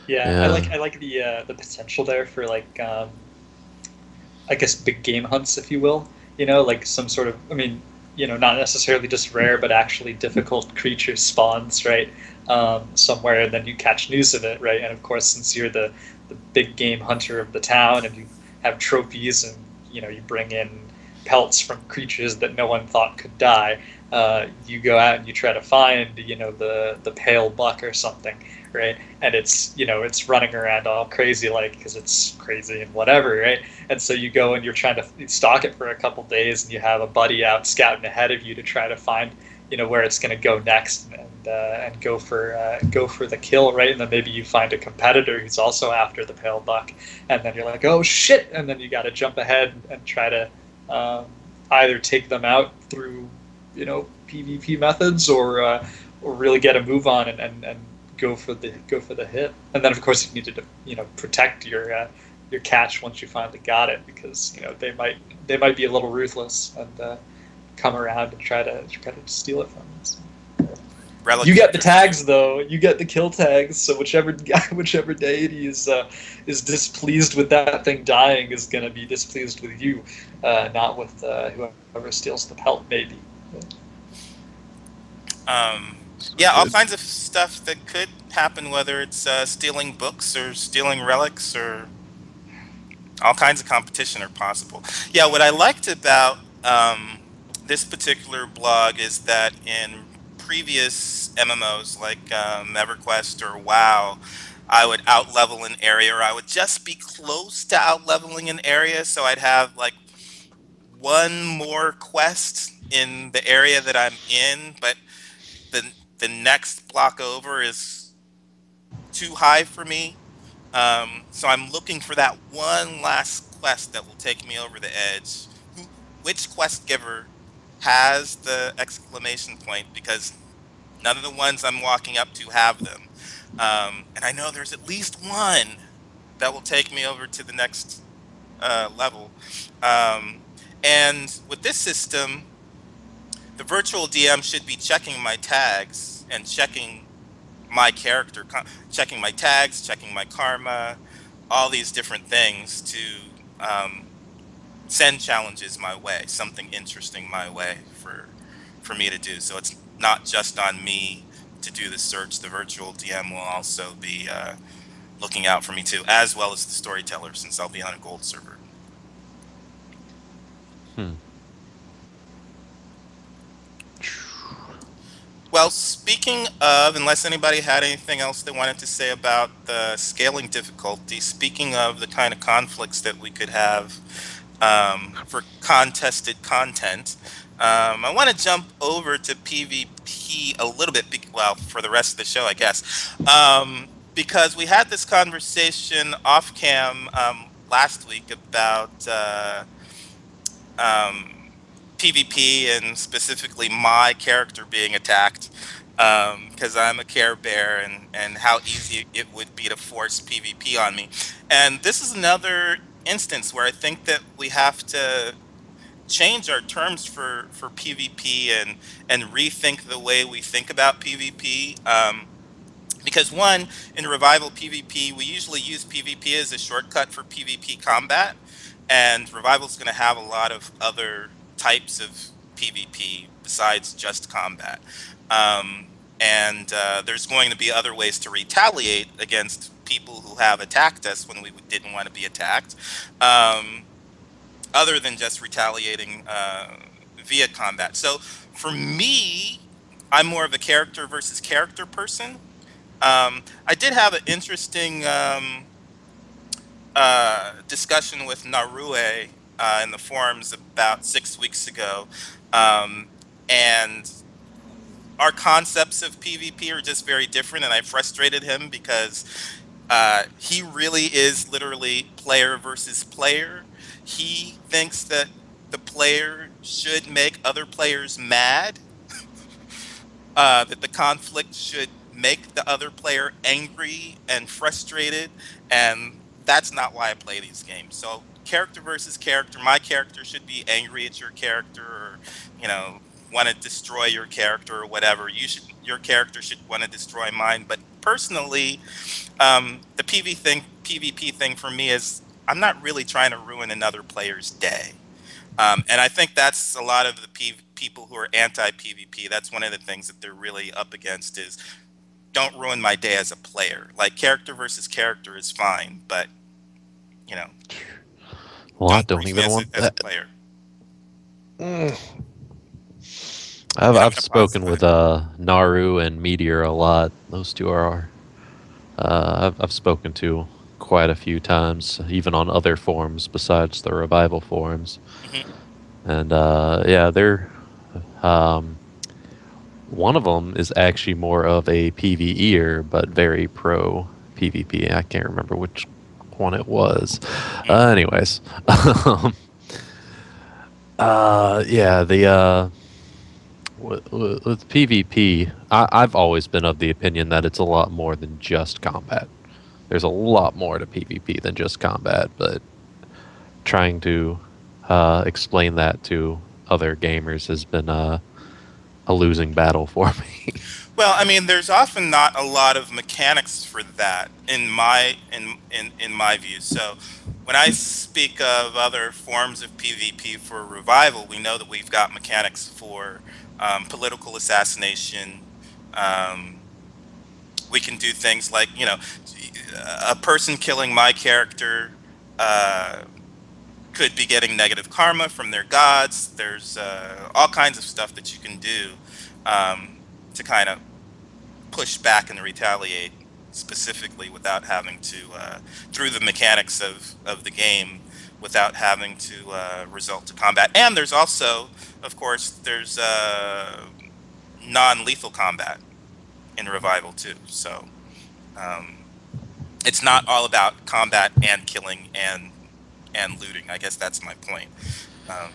Yeah, I Yeah. like the potential there for like I guess big game hunts, if you will. Like some sort of, I mean, not necessarily just rare, but actually difficult creature spawns, right? Somewhere, and then you catch news of it, right? And of course, since you're the big game hunter of the town, and you have trophies, and you bring in pelts from creatures that no one thought could die, you go out and you try to find, the pale buck or something, right? And it's running around all crazy, like, because it's crazy and whatever, right? And so you go and you're trying to stalk it for a couple days, and you have a buddy out scouting ahead of you to try to find, where it's going to go next, and go for the kill, right? And then maybe you find a competitor who's also after the pale buck, and then you're like, oh shit! And then you got to jump ahead and try to either take them out through PvP methods, or really get a move on, and go for the hit. And then of course you need to protect your catch once you finally got it, because they might be a little ruthless, and come around and try to steal it from you. So, Relic you get the hunters too. tags though. You get the kill tags. So whichever deity is displeased with that thing dying is going to be displeased with you, not with whoever steals the pelt, maybe. Um, So yeah, all good. kinds of stuff that could happen, whether it's stealing books or stealing relics, or all kinds of competition are possible. Yeah, what I liked about this particular blog is that in previous MMOs like EverQuest or WoW, I would out level an area, or I would just be close to out leveling an area, so I'd have like one more quest in the area that I'm in, but the the next block over is too high for me. So I'm looking for that one last quest that will take me over the edge. Which quest giver has the exclamation point? Because none of the ones I'm walking up to have them. And I know there's at least one that will take me over to the next level. Um, and with this system, the virtual DM should be checking my tags and checking my character, checking my tags, checking my karma, all these different things to send challenges my way, something interesting my way for me to do. So it's not just on me to do the search. The virtual DM will also be looking out for me too, as well as the storyteller, since I'll be on a gold server. Well, speaking of, unless anybody had anything else they wanted to say about the scaling difficulty, speaking of the kind of conflicts that we could have for contested content, I want to jump over to PvP a little bit, well, for the rest of the show, I guess, because we had this conversation off cam last week about PvP and specifically my character being attacked because I'm a Care Bear and how easy it would be to force PvP on me. And this is another instance where I think that we have to change our terms for PvP and rethink the way we think about PvP. Because one, in Revival PvP, we usually use PvP as a shortcut for PvP combat, and Revival's going to have a lot of other types of PvP besides just combat. There's going to be other ways to retaliate against people who have attacked us when we didn't want to be attacked, other than just retaliating via combat. So for me, I'm more of a character versus character person. I did have an interesting discussion with Narue in the forums about 6 weeks ago, and our concepts of PvP are just very different, and I frustrated him because he really is literally player versus player. He thinks that the player should make other players mad, that the conflict should make the other player angry and frustrated, and that's not why I play these games. So character versus character, my character should be angry at your character, or want to destroy your character or whatever. Your character should want to destroy mine. But personally, the PvP thing for me is I'm not really trying to ruin another player's day. And I think that's a lot of the people who are anti-PvP. That's one of the things that they're really up against is don't ruin my day as a player. Like character versus character is fine, but well, I don't don't grief me even want as a that. player. I've spoken with Naru and Meteor a lot. Those two are I've spoken to quite a few times, even on other forums besides the Revival forums. Mm-hmm. And yeah, they're one of them is actually more of a PvEer, but very pro PvP. I can't remember which one it was. Anyways, yeah, the with PvP, I've always been of the opinion that it's a lot more than just combat. There's a lot more to PvP than just combat, but trying to explain that to other gamers has been a losing battle for me. Well, I mean, there's often not a lot of mechanics for that in my view. So when I speak of other forms of PvP for Revival, we know that we've got mechanics for political assassination. We can do things like, a person killing my character could be getting negative karma from their gods. There's all kinds of stuff that you can do to kind of push back and retaliate specifically without having to, through the mechanics of the game, without having to result to combat. And there's also, of course, there's non-lethal combat in Revival too. So it's not all about combat and killing and looting. I guess that's my point. Well,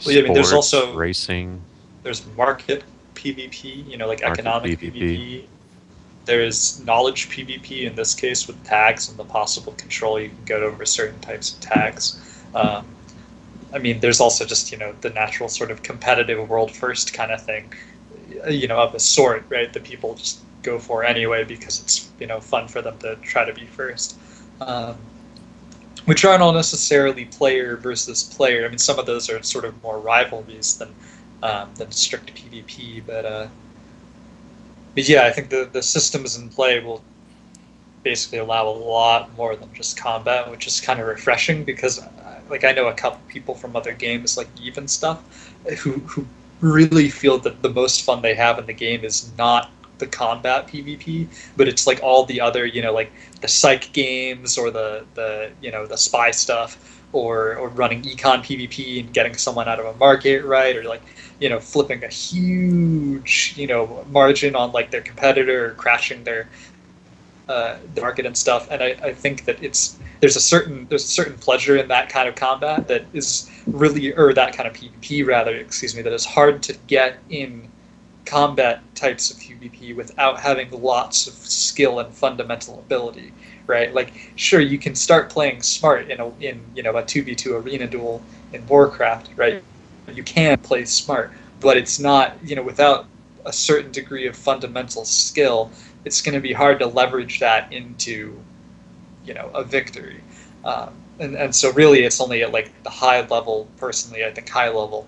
yeah, I mean, there's also racing. There's market PvP, like Market economic PvP. There's knowledge PvP in this case with tags and the possible control you can get over certain types of tags. I mean, there's also just the natural sort of competitive world first kind of thing. of a sort, right, that people just go for anyway because it's fun for them to try to be first. Um, which aren't all necessarily player versus player. I mean, some of those are sort of more rivalries than strict PvP, but yeah, I think the systems in play will basically allow a lot more than just combat, which is kind of refreshing because like I know a couple people from other games like Eve and stuff who really feel that the most fun they have in the game is not the combat PvP, but it's like all the other, like the psych games or the spy stuff or running econ PvP and getting someone out of a market, right? Or like, flipping a huge, margin on like their competitor or crashing the market and stuff. And I think that there's a certain pleasure in that kind of combat that is really, or that kind of PvP rather, excuse me, that is hard to get in combat types of PvP without having lots of skill and fundamental ability, right? Like, sure, you can start playing smart in a 2v2 arena duel in Warcraft, right? You can play smart, but it's not, without a certain degree of fundamental skill, it's going to be hard to leverage that into, a victory. And so really it's only at like the high level, personally, I think high level,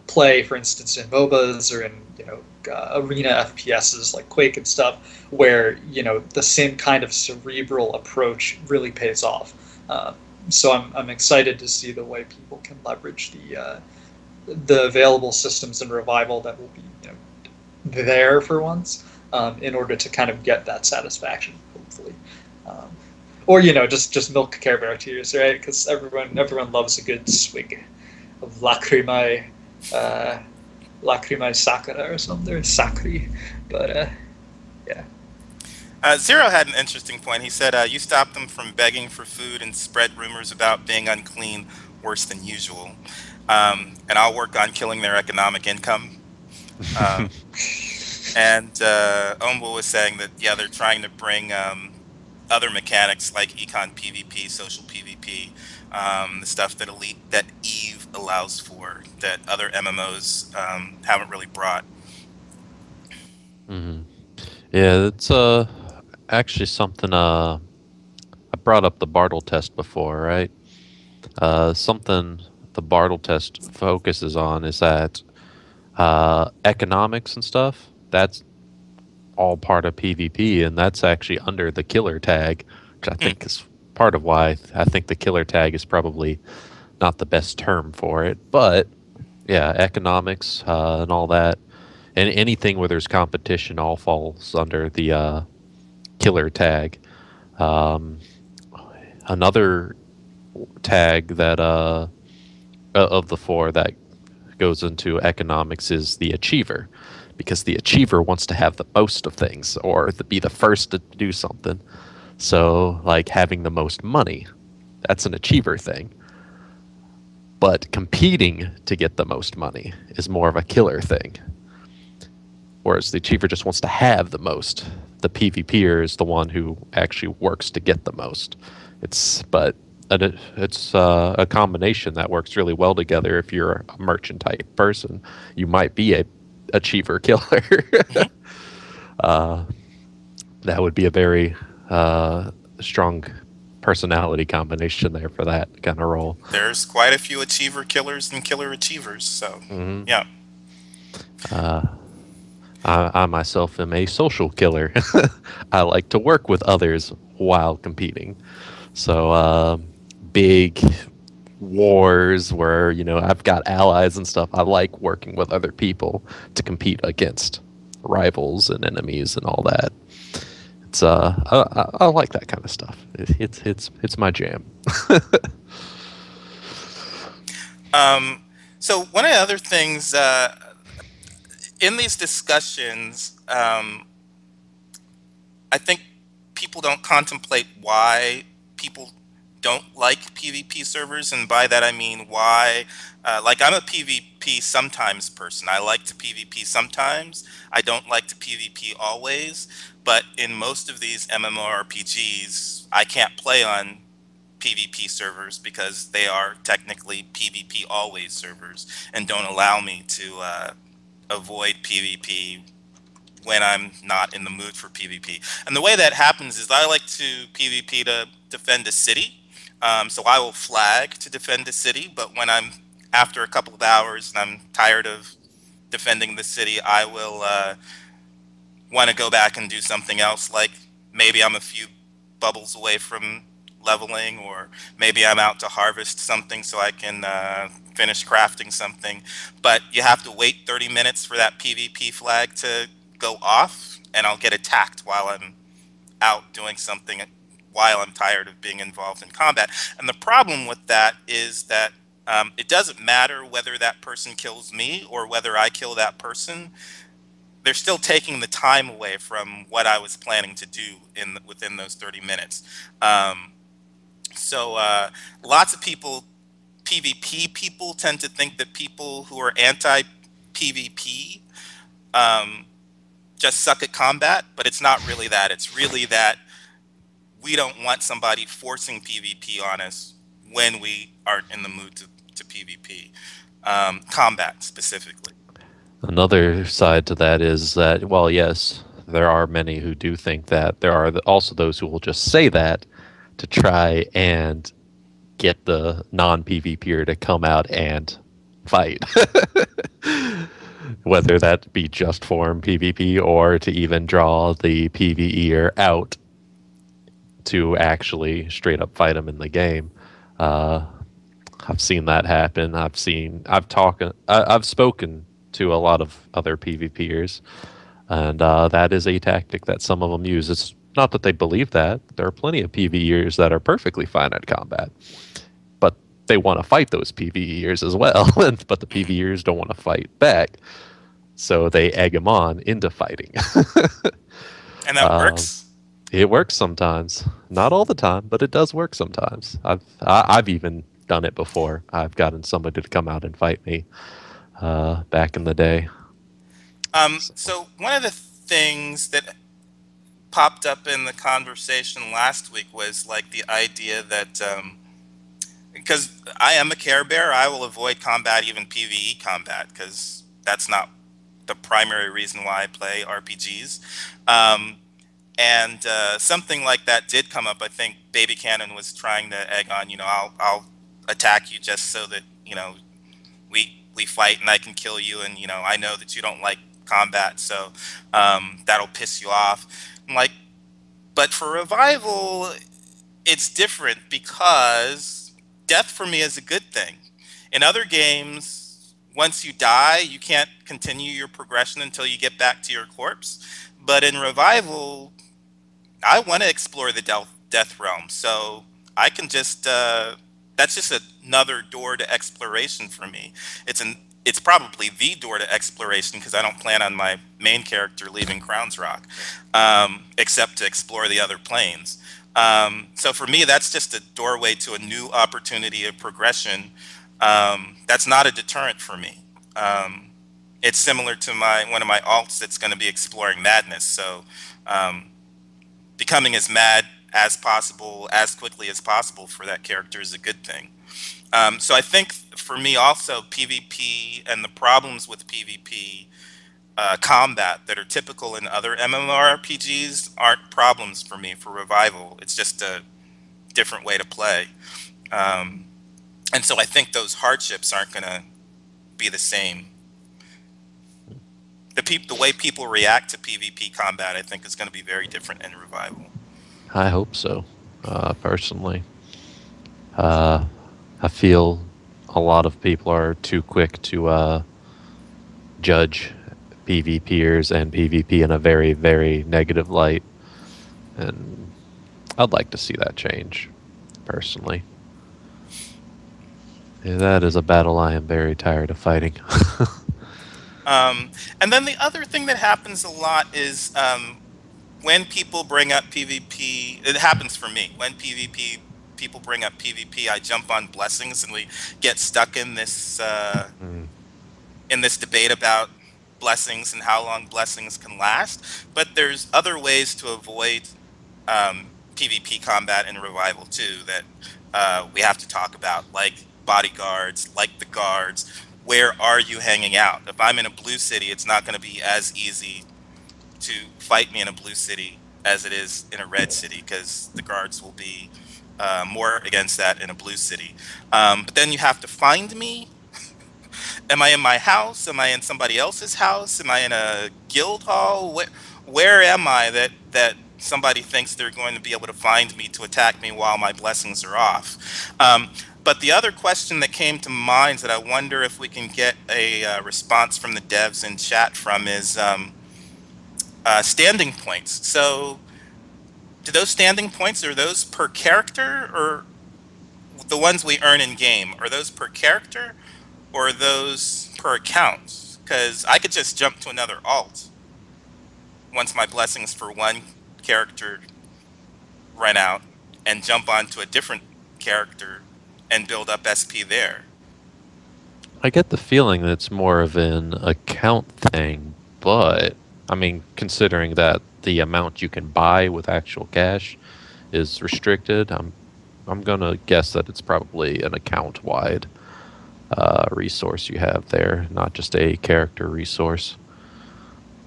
play, for instance, in MOBAs or in arena FPSs like Quake and stuff, where the same kind of cerebral approach really pays off. So I'm excited to see the way people can leverage the available systems in Revival that will be there for once, in order to kind of get that satisfaction, hopefully. Um, or just milk Care Bear tears, right? Because everyone loves a good swig of uh, lacrimae sakura or something, or sakri. But yeah. Zero had an interesting point. He said, you stopped them from begging for food and spread rumors about being unclean worse than usual. And I'll work on killing their economic income. Um, and Ombo was saying that, yeah, they're trying to bring other mechanics like econ PvP, social PvP, the stuff that Eve allows for that other MMOs haven't really brought. Hmm. Yeah, it's actually something I brought up the Bartle test before, right? Something the Bartle test focuses on is that economics and stuff. That's all part of PvP, and that's actually under the killer tag, which I Hmm. think is part of why I think the killer tag is probably not the best term for it. But yeah, economics and all that, and anything where there's competition all falls under the killer tag. Um, Another tag that of the four that goes into economics is the achiever, because the achiever wants to have the most of things or to be the first to do something. So, like having the most money, that's an achiever thing. But competing to get the most money is more of a killer thing. Whereas the achiever just wants to have the most. The PvPer is the one who actually works to get the most. It's a combination that works really well together. If you're a merchant type person, you might be a achiever killer. Hmm. uh, that would be a very strong personality combination there for that kind of role. There's quite a few achiever killers and killer achievers. So, Hmm. yeah. Uh, I myself am a social killer. I like to work with others while competing. So big wars where I've got allies and stuff. I like working with other people to compete against rivals and enemies and all that. It's I like that kind of stuff. It's my jam. Um, so one of the other things in these discussions, I think people don't contemplate why people don't like PvP servers, and by that I mean why. Like I'm a PvP sometimes person. I like to PvP sometimes. I don't like to PvP always. But in most of these MMORPGs, I can't play on PvP servers because they are technically PvP always servers and don't allow me to avoid PvP when I'm not in the mood for PvP. And the way that happens is I like to PvP to defend a city. So I will flag to defend a city, but when I'm after a couple of hours and I'm tired of defending the city, I will want to go back and do something else. Like maybe I'm a few bubbles away from leveling, or maybe I'm out to harvest something so I can finish crafting something. But you have to wait 30 minutes for that PvP flag to go off, and I'll get attacked while I'm out doing something while I'm tired of being involved in combat. And the problem with that is that it doesn't matter whether that person kills me or whether I kill that person. They're still taking the time away from what I was planning to do within those 30 minutes. Um, so lots of people, PvP people, tend to think that people who are anti PvP um, just suck at combat, but it's not really that. It's really that we don't want somebody forcing PvP on us when we aren't in the mood to PvP, combat specifically. Another side to that is that, well, yes, there are many who do think that. There are also those who will just say that to try and get the non-PvPer to come out and fight. Whether that be just form PvP or to even draw the PvEer out to actually straight up fight them in the game. Uh, I've seen that happen. I've spoken to a lot of other PvPers, and that is a tactic that some of them use. It's not that they believe that. There are plenty of PvEers that are perfectly fine at combat, but they want to fight those PvEers as well. But the PvEers don't want to fight back, so they egg them on into fighting. And that works. It works sometimes, not all the time, but it does work sometimes. I've even done it before. I've gotten somebody to come out and fight me back in the day. So one of the things that popped up in the conversation last week was like the idea that because I am a Care Bear, I will avoid combat, even PvE combat, because that's not the primary reason why I play RPGs. Um, and something like that did come up. I think Baby Cannon was trying to egg on, I'll attack you just so that we fight and I can kill you, and I know that you don't like combat, so that'll piss you off. I'm like, but for Revival, it's different because death for me is a good thing. In other games, once you die, you can't continue your progression until you get back to your corpse. But in Revival, I want to explore the death realm, so I can just that's just another door to exploration for me. It's probably the door to exploration because I don't plan on my main character leaving Crowns Rock, except to explore the other planes. So for me, that's just a doorway to a new opportunity of progression. That's not a deterrent for me. It's similar to one of my alts that's going to be exploring madness. So um, becoming as mad as possible, as quickly as possible for that character is a good thing. So I think for me also, PvP and the problems with PvP combat that are typical in other MMORPGs aren't problems for me for Revival. It's just a different way to play. Um, and so I think those hardships aren't going to be the same. The way people react to PvP combat, I think, is going to be very different in Revival. I hope so, personally. I feel a lot of people are too quick to judge PvPers and PvP in a very, very negative light. And I'd like to see that change, personally. Yeah, that is a battle I am very tired of fighting. And then the other thing that happens a lot is when people bring up PvP, it happens for me. When PvP people bring up PvP, I jump on blessings, and we get stuck Mm. in this debate about blessings and how long blessings can last. But there's other ways to avoid PvP combat in Revival 2 that we have to talk about, like bodyguards, like the guards. Where are you hanging out? If I'm in a blue city, it's not going to be as easy to fight me in a blue city as it is in a red city, because the guards will be more against that in a blue city. But then you have to find me. Am I in my house? Am I in somebody else's house? Am I in a guild hall? Where am I that somebody thinks they're going to be able to find me to attack me while my blessings are off? But the other question that came to mind that I wonder if we can get a response from the devs in chat from is standing points. So, do those standing points, are those per character, or the ones we earn in game, are those per character, or are those per account? Because I could just jump to another alt once my blessings for one character run out and jump onto a different character and build up SP there. I get the feeling that it's more of an account thing, but I mean, considering that the amount you can buy with actual cash is restricted, I'm gonna guess that it's probably an account-wide resource you have there, not just a character resource.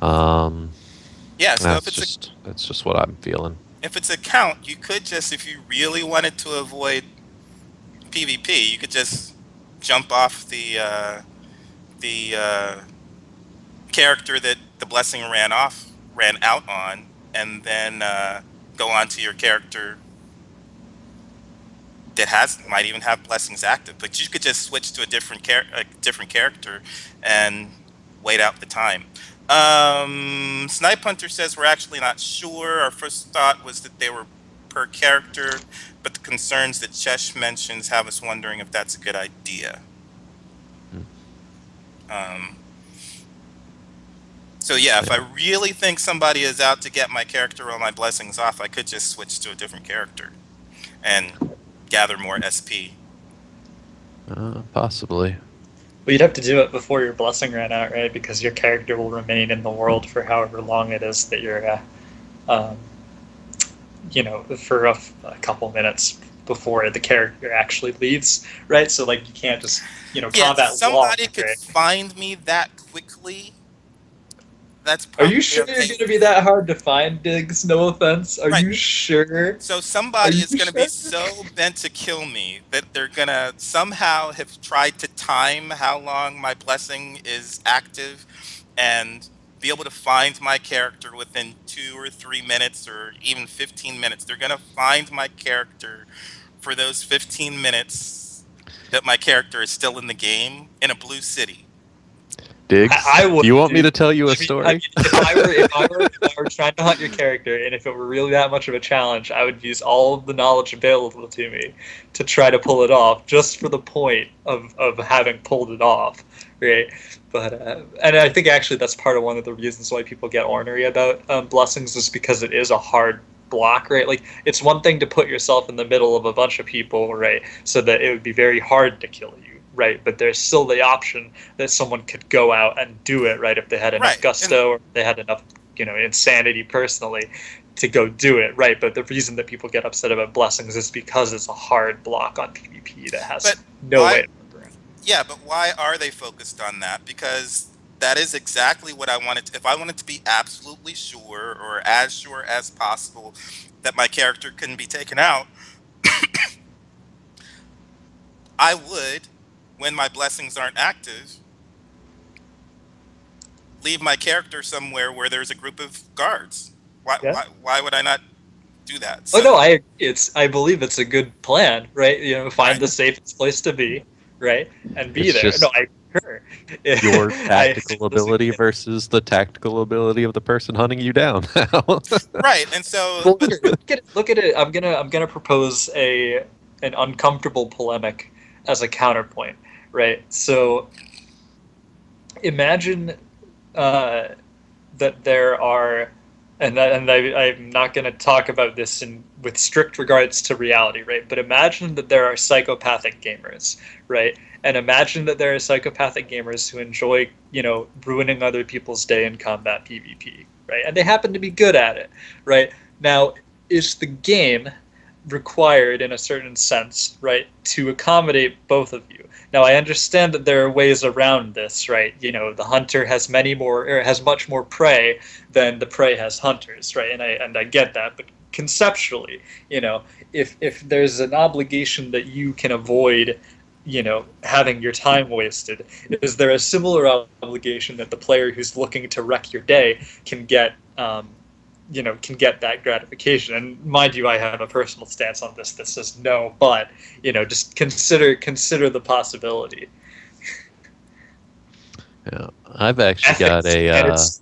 Yeah, so That's just what I'm feeling. if it's account, you could just, if you really wanted to avoid PvP, you could just jump off the character that the blessing ran out on, and then go on to your character that might even have blessings active. But you could just switch to a different character and wait out the time. Snipe Hunter says we're actually not sure. Our first thought was that they were per character, but the concerns that Chesh mentions have us wondering if that's a good idea. So yeah, if I really think somebody is out to get my character or my blessings off, I could just switch to a different character and gather more SP. Possibly. Well, you'd have to do it before your blessing ran out, right? Because your character will remain in the world for however long it is that you're, for a couple minutes before the character actually leaves, right? So, like, you can't just, combat somebody walk, could right? find me that quickly. That's Are probably you sure you're going to be that hard to find, Diggs? No offense. Are you sure? So somebody is going to be sure? so bent to kill me that they're going to somehow have tried to time how long my blessing is active and be able to find my character within 2 or 3 minutes or even 15 minutes. They're going to find my character for those 15 minutes that my character is still in the game in a blue city. Diggs, do you want me to tell you a story? I mean, if I were trying to hunt your character, and if it were really that much of a challenge, I would use all of the knowledge available to me to try to pull it off, just for the point of having pulled it off, right? But and I think actually that's part of one of the reasons why people get ornery about blessings, is because it is a hard block, right? Like, it's one thing to put yourself in the middle of a bunch of people, right, so that it would be very hard to kill you. Right, but there's still the option that someone could go out and do it, right, if they had enough gusto or they had enough, insanity personally to go do it, right? But the reason that people get upset about blessings is because it's a hard block on PvP that has no way to work around. Yeah, but why are they focused on that? Because that is exactly what I wanted. If I wanted to be absolutely sure, or as sure as possible, that my character couldn't be taken out, I would, when my blessings aren't active, leave my character somewhere where there's a group of guards. Why would I not do that? So, I believe it's a good plan, right? Find the safest place to be, right, and be there. No, I concur. Your tactical ability versus the tactical ability of the person hunting you down. Right, and so look at it. I'm gonna propose an uncomfortable polemic as a counterpoint. Right, so imagine that there are, and I'm not going to talk about this with strict regards to reality, right? But imagine that there are psychopathic gamers, right? And imagine that there are psychopathic gamers who enjoy, ruining other people's day in combat PvP, right? And they happen to be good at it, right? Now, is the game required in a certain sense, right, to accommodate both of you? Now, I understand that there are ways around this, right? You know, the hunter has has much more prey than the prey has hunters, right? And I get that, but conceptually, you know, if there's an obligation that you can avoid, you know, having your time wasted, is there a similar obligation that the player who's looking to wreck your day can get? You know, can get that gratification. And mind you, I have a personal stance on this that says no, but you know, just consider the possibility. Yeah, I've actually got Ethics, a and it's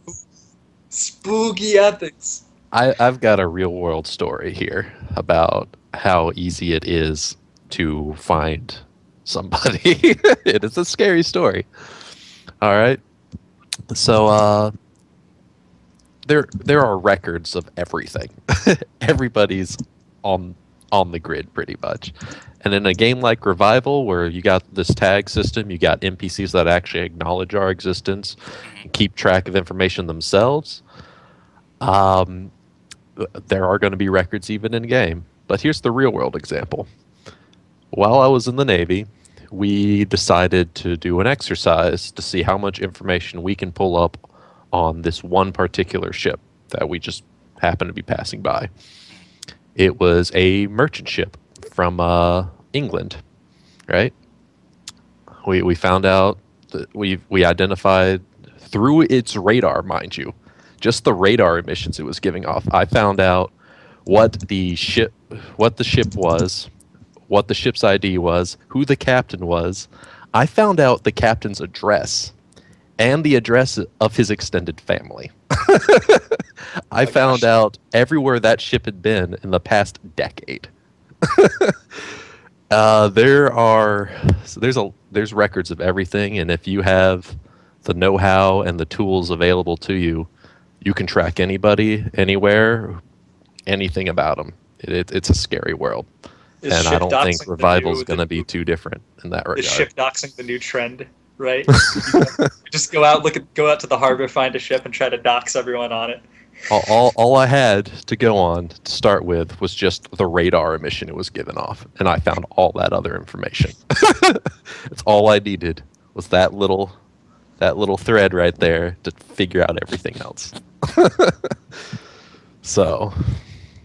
spooky ethics. I've got a real world story here about how easy it is to find somebody. It is a scary story. All right. So there are records of everything. Everybody's on on the grid pretty much. And in a game like Revival, where you got this tag system, you got NPCs that actually acknowledge our existence Hmm. and keep track of information themselves. Um, there are going to be records even in game. But here's the real world example. While I was in the Navy, we decided to do an exercise to see how much information we can pull up on this one particular ship that we just happened to be passing by. It was a merchant ship from England, right? We found out that we identified through its radar, mind you, just the radar emissions it was giving off. I found out what the ship was, what the ship's ID was, who the captain was. I found out the captain's address and the address of his extended family. Oh I my found gosh. out everywhere that ship had been in the past decade. There are so there's records of everything, and if you have the know-how and the tools available to you, you can track anybody, anywhere, anything about them. It's a scary world, Is and I ship don't think doxing Revival's going to be too different in that is regard. ship doxing the new trend? Right? You just go out to the harbor, find a ship, and try to dox everyone on it. All I had to go on to start with was just the radar emission it was giving off, and I found all that other information. That's all I needed was that little thread right there to figure out everything else. So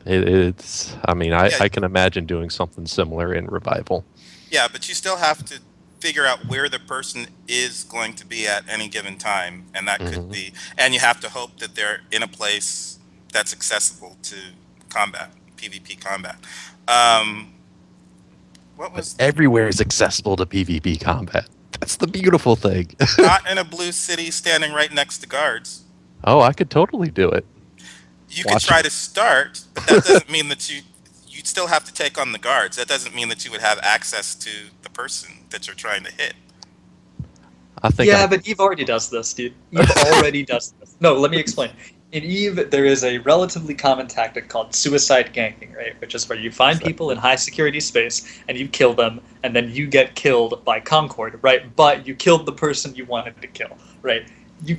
it's I mean Yeah, I can imagine doing something similar in Revival. yeah, but you still have to figure out where the person is going to be at any given time, and that could Hmm. be, and you have to hope that they're in a place that's accessible to combat, PvP combat. Um, what But was everywhere is accessible to PvP combat. That's the beautiful thing. not in a blue city standing right next to guards? Oh, I could totally do it. You could Watch try me. to start, but that doesn't mean that you'd still have to take on the guards. That doesn't mean that you would have access to the person that you're trying to hit. I think Yeah, I. but Eve already does this, dude. Eve already does this. No, let me explain. In Eve, there is a relatively common tactic called suicide ganking, right? Which is where you find people in high security space and you kill them, and then you get killed by Concord, right? But you killed the person you wanted to kill, right?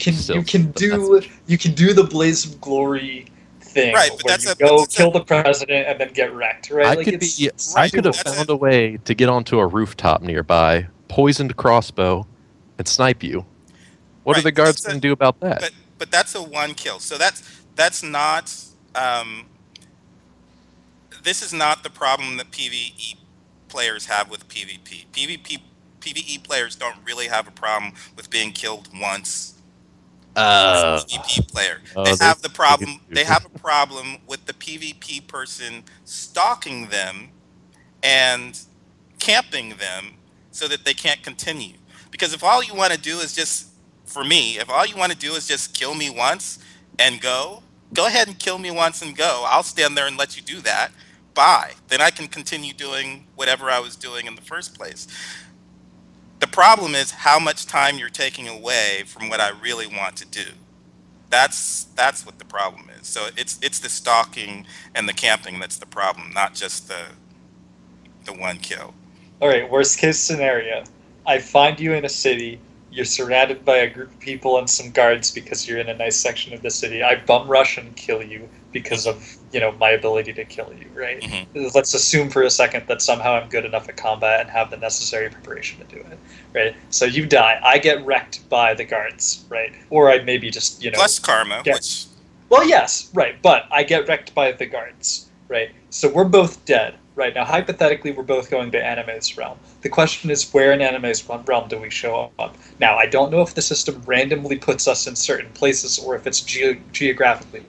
Still send the message. You can do the Blaze of Glory thing Right, but where that's you a but go that's a kill the president and then get wrecked, right? I Like could be. it's I right, could but have doable. that's a found a way to get onto a rooftop nearby, poisoned crossbow, and snipe you. What are right, the but guards that's a going to do about that? but that's a one kill. So that's not um this is not the problem that PvE players have with PvP. PvE players don't really have a problem with being killed once as a Uh, PvP player. oh, they they They do. have a problem with the PvP person stalking them and camping them so that they can't continue. Because if all you want to do is just, for me, if all you want to do is just kill me once and go ahead and kill me once and go. I'll stand there and let you do that. Bye. Then I can continue doing whatever I was doing in the first place. The problem is how much time you're taking away from what I really want to do. That's what the problem is. So it's the stalking and the camping that's the problem, not just the one kill. All right, worst case scenario. I find you in a city. You're surrounded by a group of people and some guards because you're in a nice section of the city. I bum rush and kill you because of, my ability to kill you, right? Mm-hmm. Let's assume for a second that somehow I'm good enough at combat and have the necessary preparation to do it, right? So you die. I get wrecked by the guards, right? Or I maybe just, Plus karma, get... which Well, yes, right, but I get wrecked by the guards, right? So we're both dead, right? Now, hypothetically, we're both going to Anime's realm. The question is, where in Anime's realm do we show up? Now, I don't know if the system randomly puts us in certain places or if it's geographically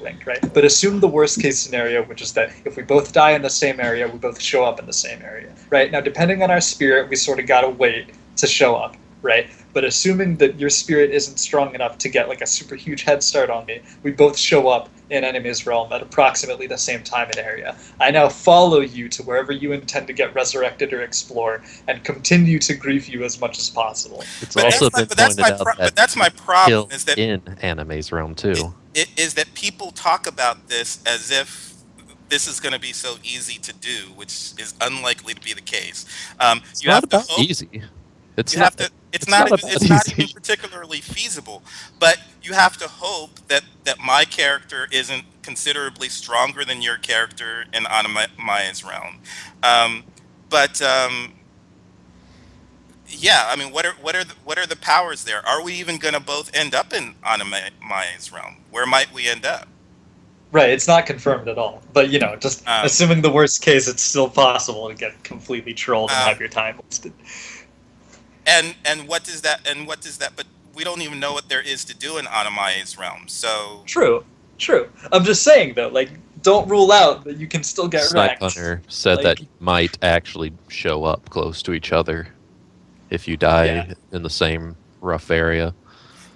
linked, right? But assume the worst case scenario, which is that if we both die in the same area, we both show up in the same area, right? Now, depending on our spirit, we sort of gotta wait to show up, right? But assuming that your spirit isn't strong enough to get like a super huge head start on me, we both show up in Enemy's realm at approximately the same time and area. I now follow you to wherever you intend to get resurrected or explore, and continue to grief you as much as possible. It's but also been pointed out but that that's my problem kill is that in Anime's realm too. it is that people talk about this as if this is going to be so easy to do, which is unlikely to be the case. It's You not have to about hope. easy. It's You not. have to. It's It's not not. about It's not even easy. particularly feasible. But you have to hope that my character isn't considerably stronger than your character in Anamaya's realm. Um, but yeah, I mean, what are the powers there? Are we even going to both end up in Anamaya's realm? Where might we end up? Right, it's not confirmed at all. But, just Um, assuming the worst case, it's still possible to get completely trolled and um, have your time wasted. and what does that? And what does that? But we don't even know what there is to do in Anamaya's realm. So True, true. I'm just saying, though, like, don't rule out that you can still get Snipe wrecked. Hunter said Like, that you might actually show up close to each other if you die yeah. in the same rough area.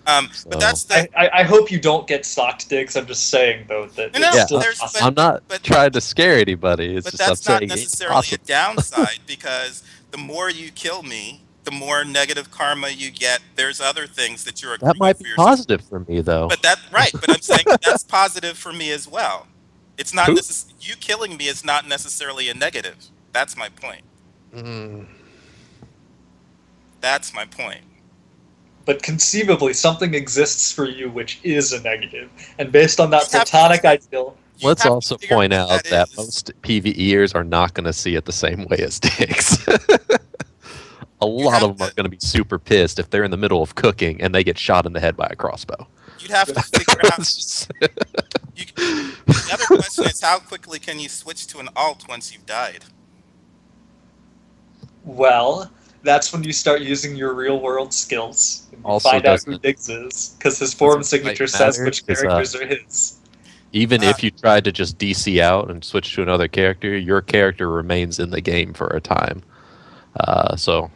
but So that's the I hope you don't get socked, Diggs. I'm just saying, though, that no, it's no. yeah, still There's possible. I'm not but trying to scare anybody. It's but just I'm that's not saying it's necessarily a possible. downside because the more you kill me, the more negative karma you get. There's other things that you're That accruing might for be yourself. positive for me though. But that right, but I'm saying that that's positive for me as well. It's not Who? you killing me is not necessarily a negative. That's my point. Mm, That's my point. But conceivably, something exists for you which is a negative. And based on You that have to platonic figure ideal, you Let's have to also figure point what out that that is. most PvEers are not going to see it the same way as Diggs. A You'd lot have of them are to going to be super pissed if they're in the middle of cooking and they get shot in the head by a crossbow. you'd have to figure out It's just- you, the other question is how quickly can you switch to an alt once you've died? well, that's when you start using your real world skills. And you Also, find out who doesn't Diggs is, because his form doesn't quite signature says matter which because characters are his. even Uh, if you tried to just DC out and switch to another character, your character remains in the game for a time. So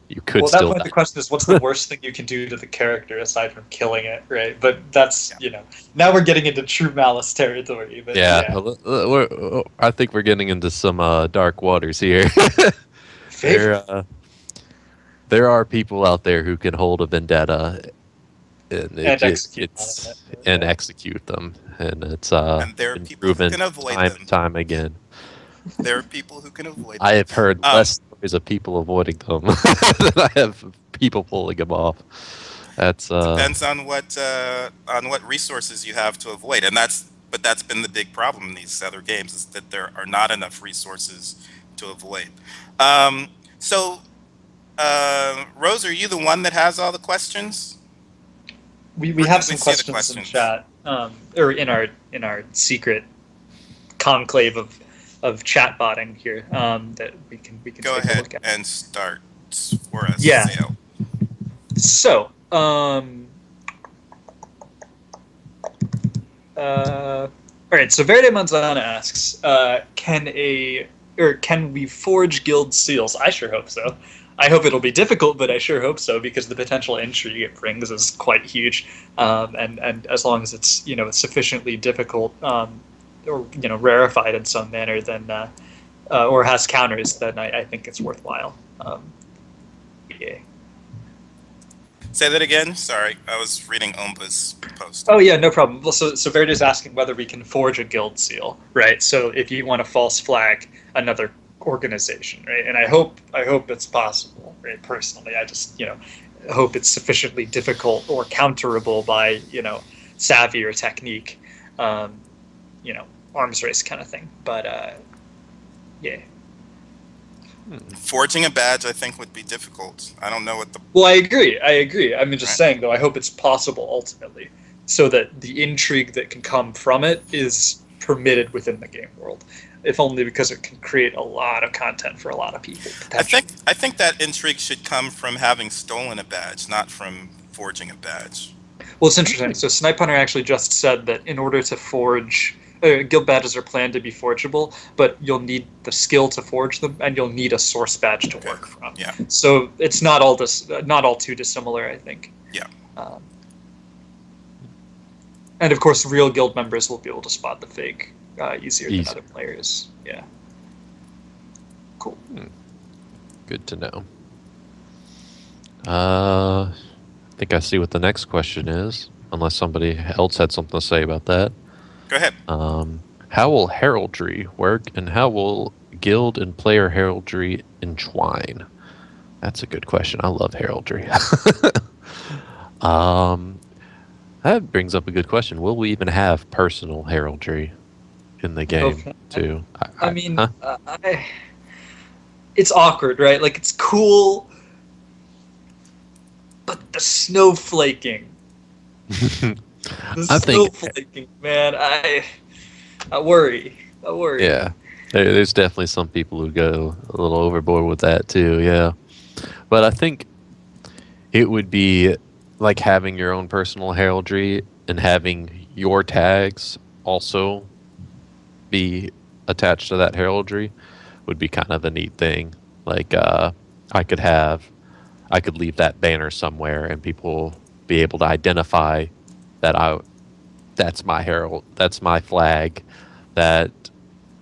you could Well, at that still point, die. the question is, what's the worst thing you can do to the character aside from killing it, right? But that's, yeah. now we're getting into true malice territory. But Yeah, yeah, I think we're getting into some dark waters here. there, favorite. there are people out there who can hold a vendetta, and And execute on it's it. and Yeah. execute them, and it's And there are been people who proven can avoid time them. and time again. There are people who can avoid I them. have heard Um, less stories of people avoiding them than I have of people pulling them off. That's depends on what resources you have to avoid, and that's been the big problem in these other games is that there are not enough resources to avoid. Um, so, Rose, are you the one that has all the questions, We or have can we some see the questions in questions? chat, or in our secret conclave of chatbotting here, that we can Go take a ahead look at. and start for us, Yeah. Sale. So, all right. So Verde Manzana asks, can we forge guild seals? I sure hope so. I hope it'll be difficult, but I sure hope so because the potential intrigue it brings is quite huge. And as long as it's sufficiently difficult, or rarefied in some manner, then or has counters, then I think it's worthwhile. Yeah. Say that again. Sorry, I was reading Ompa's post. Oh yeah, no problem. Well, so Verde's asking whether we can forge a guild seal, right? So if you want to false flag another organization, right? And I hope it's possible, right? Personally, I just hope it's sufficiently difficult or counterable by savvy or technique, um, arms race kind of thing. But yeah. Forging a badge, I think, would be difficult. I don't know what the Well, I agree. I'm just right. saying, though, I hope it's possible ultimately, so that the intrigue that can come from it is permitted within the game world, if only because it can create a lot of content for a lot of people potentially. I think that intrigue should come from having stolen a badge, not from forging a badge. Well, it's interesting. So Snipe Hunter actually just said that in order to forge, guild badges are planned to be forgeable, but you'll need the skill to forge them, and you'll need a source badge to Okay. work from. Yeah. So it's not all too dissimilar, I think. Yeah. And of course, real guild members will be able to spot the fake easier than Easy. other players. Yeah. Cool. Good to know. I think I see what the next question is, unless somebody else had something to say about that. Go ahead. How will heraldry work, and how will guild and player heraldry entwine? That's a good question. I love heraldry. That brings up a good question. Will we even have personal heraldry in the game Okay. too? I mean, huh? it's awkward, right? Like, it's cool, but the snowflaking. The I think, snowflaking, man. I worry. yeah, there's definitely some people who go a little overboard with that too. Yeah, but I think it would be like having your own personal heraldry and having your tags also be attached to that heraldry would be kind of a neat thing. Like I could have, I could leave that banner somewhere and people be able to identify that that's my herald, that's my flag, that,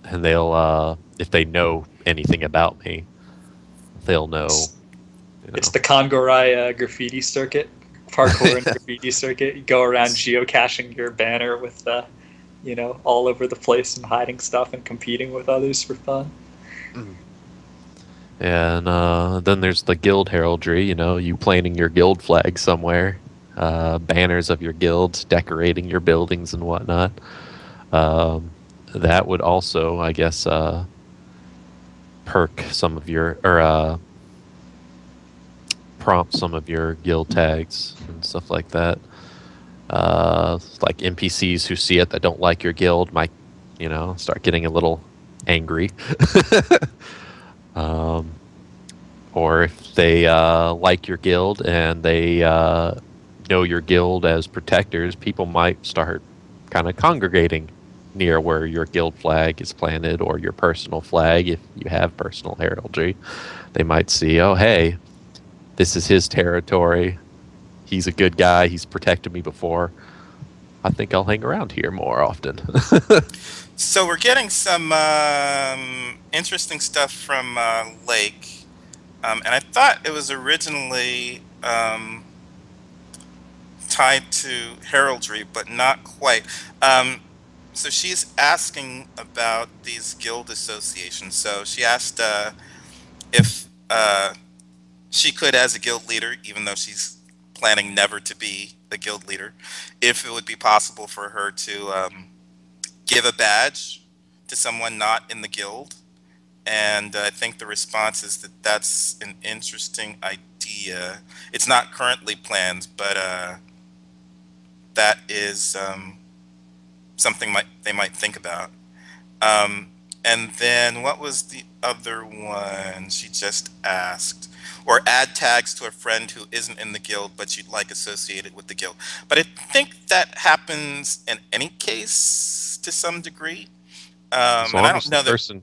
and they'll if they know anything about me, they'll know. It's the Kongorai graffiti circuit, parkour and graffiti circuit. You go around geocaching your banner with, all over the place and hiding stuff and competing with others for fun. And then there's the guild heraldry, you planting your guild flag somewhere, banners of your guilds, decorating your buildings and whatnot. That would also, I guess, perk some of your, or prompt some of your guild tags and stuff like that. Like NPCs who see it that don't like your guild might, start getting a little angry. Or if they like your guild and they know your guild as protectors, people might start kind of congregating near where your guild flag is planted, or your personal flag if you have personal heraldry. They might see, oh, hey, this is his territory. He's a good guy. He's protected me before. I think I'll hang around here more often. So we're getting some interesting stuff from Lake, and I thought it was originally tied to heraldry, but not quite. So she's asking about these guild associations. So she asked if she could, as a guild leader, even though she's planning never to be a guild leader, if it would be possible for her to give a badge to someone not in the guild. And I think the response is that that's an interesting idea. It's not currently planned, but that is something they might think about. And then what was the other one she just asked? Or add tags to a friend who isn't in the guild but you'd like associated with the guild. But I think that happens in any case to some degree. As And I long don't as the know that. person,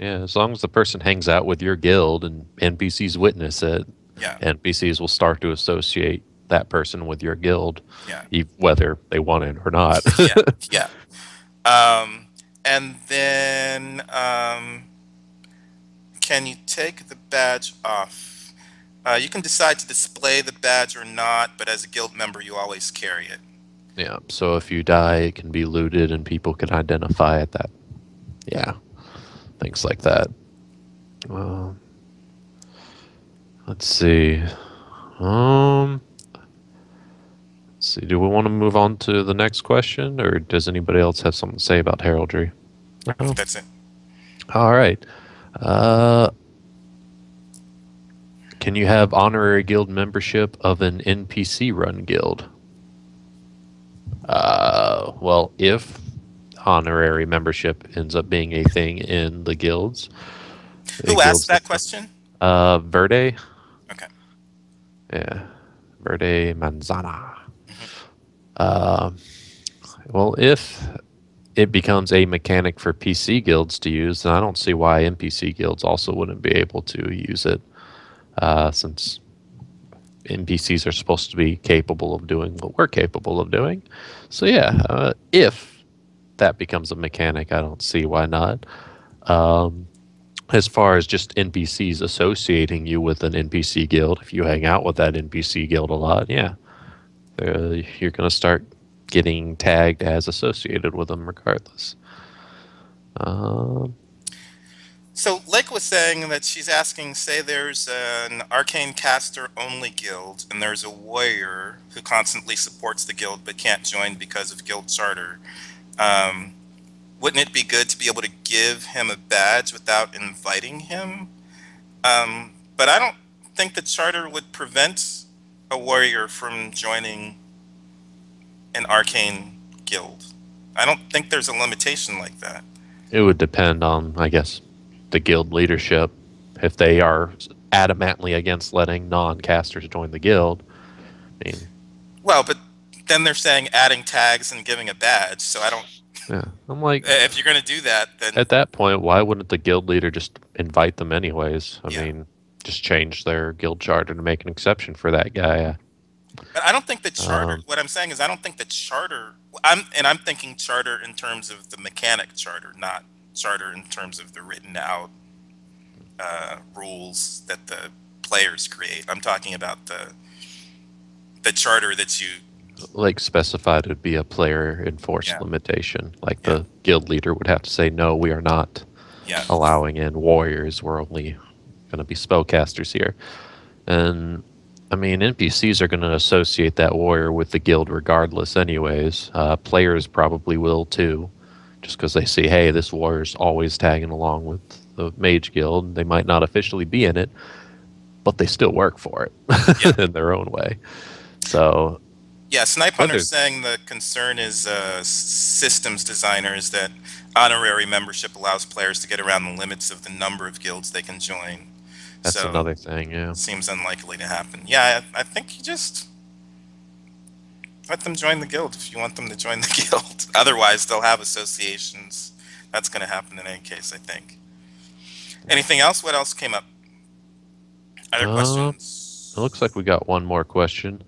yeah, as long as the person hangs out with your guild and NPCs witness it, Yeah, NPCs will start to associate that person with your guild, yeah, whether they want it or not. yeah, yeah. And then can you take the badge off? You can decide to display the badge or not, but as a guild member, you always carry it. Yeah, so if you die, it can be looted and people can identify it. That, yeah, things like that. Let's see. Um, let's see. Do we want to move on to the next question, or does anybody else have something to say about heraldry? I No. think that's it. All right. Uh, can you have honorary guild membership of an NPC run guild? Well, if honorary membership ends up being a thing in the guilds, Who asked guilds that that question? Verde, Okay. yeah, Verde Manzana. Hmm. Um, well, if it becomes a mechanic for PC guilds to use, then I don't see why NPC guilds also wouldn't be able to use it, since NPCs are supposed to be capable of doing what we're capable of doing. So yeah, if that becomes a mechanic, I don't see why not. Um, as far as just NPCs associating you with an NPC guild, if you hang out with that NPC guild a lot, yeah, you're going to start getting tagged as associated with them regardless. Um, So Lake was saying that she's asking, say there's an arcane caster only guild, and there's a warrior who constantly supports the guild but can't join because of guild charter. Um, wouldn't it be good to be able to give him a badge without inviting him? But I don't think the charter would prevent a warrior from joining an arcane guild. I don't think there's a limitation like that. it would depend on, I guess, the guild leadership. If they are adamantly against letting non-casters join the guild, I mean, Well, but then they're saying adding tags and giving a badge. So I don't. yeah, I'm like, If you're going to do that, then at that point, why wouldn't the guild leader just invite them anyways? I yeah. mean, just change their guild charter to make an exception for that guy. But I don't think the charter. Um, What I'm saying is, I don't think the charter. I'm thinking charter in terms of the mechanic charter, not charter in terms of the written out rules that the players create. I'm talking about the charter that you. like specified would be a player enforced Yeah, limitation. Like yeah, the guild leader would have to say, no, we are not yeah, allowing in warriors. We're only going to be spellcasters here. And I mean, NPCs are going to associate that warrior with the guild regardless, anyways. Players probably will too, just because they see, hey, this warrior's always tagging along with the mage guild. They might not officially be in it, but they still work for yeah. it in their own way. So Yeah, Snipe whether Hunter's saying the concern is systems designers that honorary membership allows players to get around the limits of the number of guilds they can join. that's So another thing, yeah. seems unlikely to happen. Yeah, I think you just let them join the guild if you want them to join the guild. Otherwise, they'll have associations. That's going to happen in any case, I think. Anything else? What else came up? Other Um, it looks questions? like we got one more question.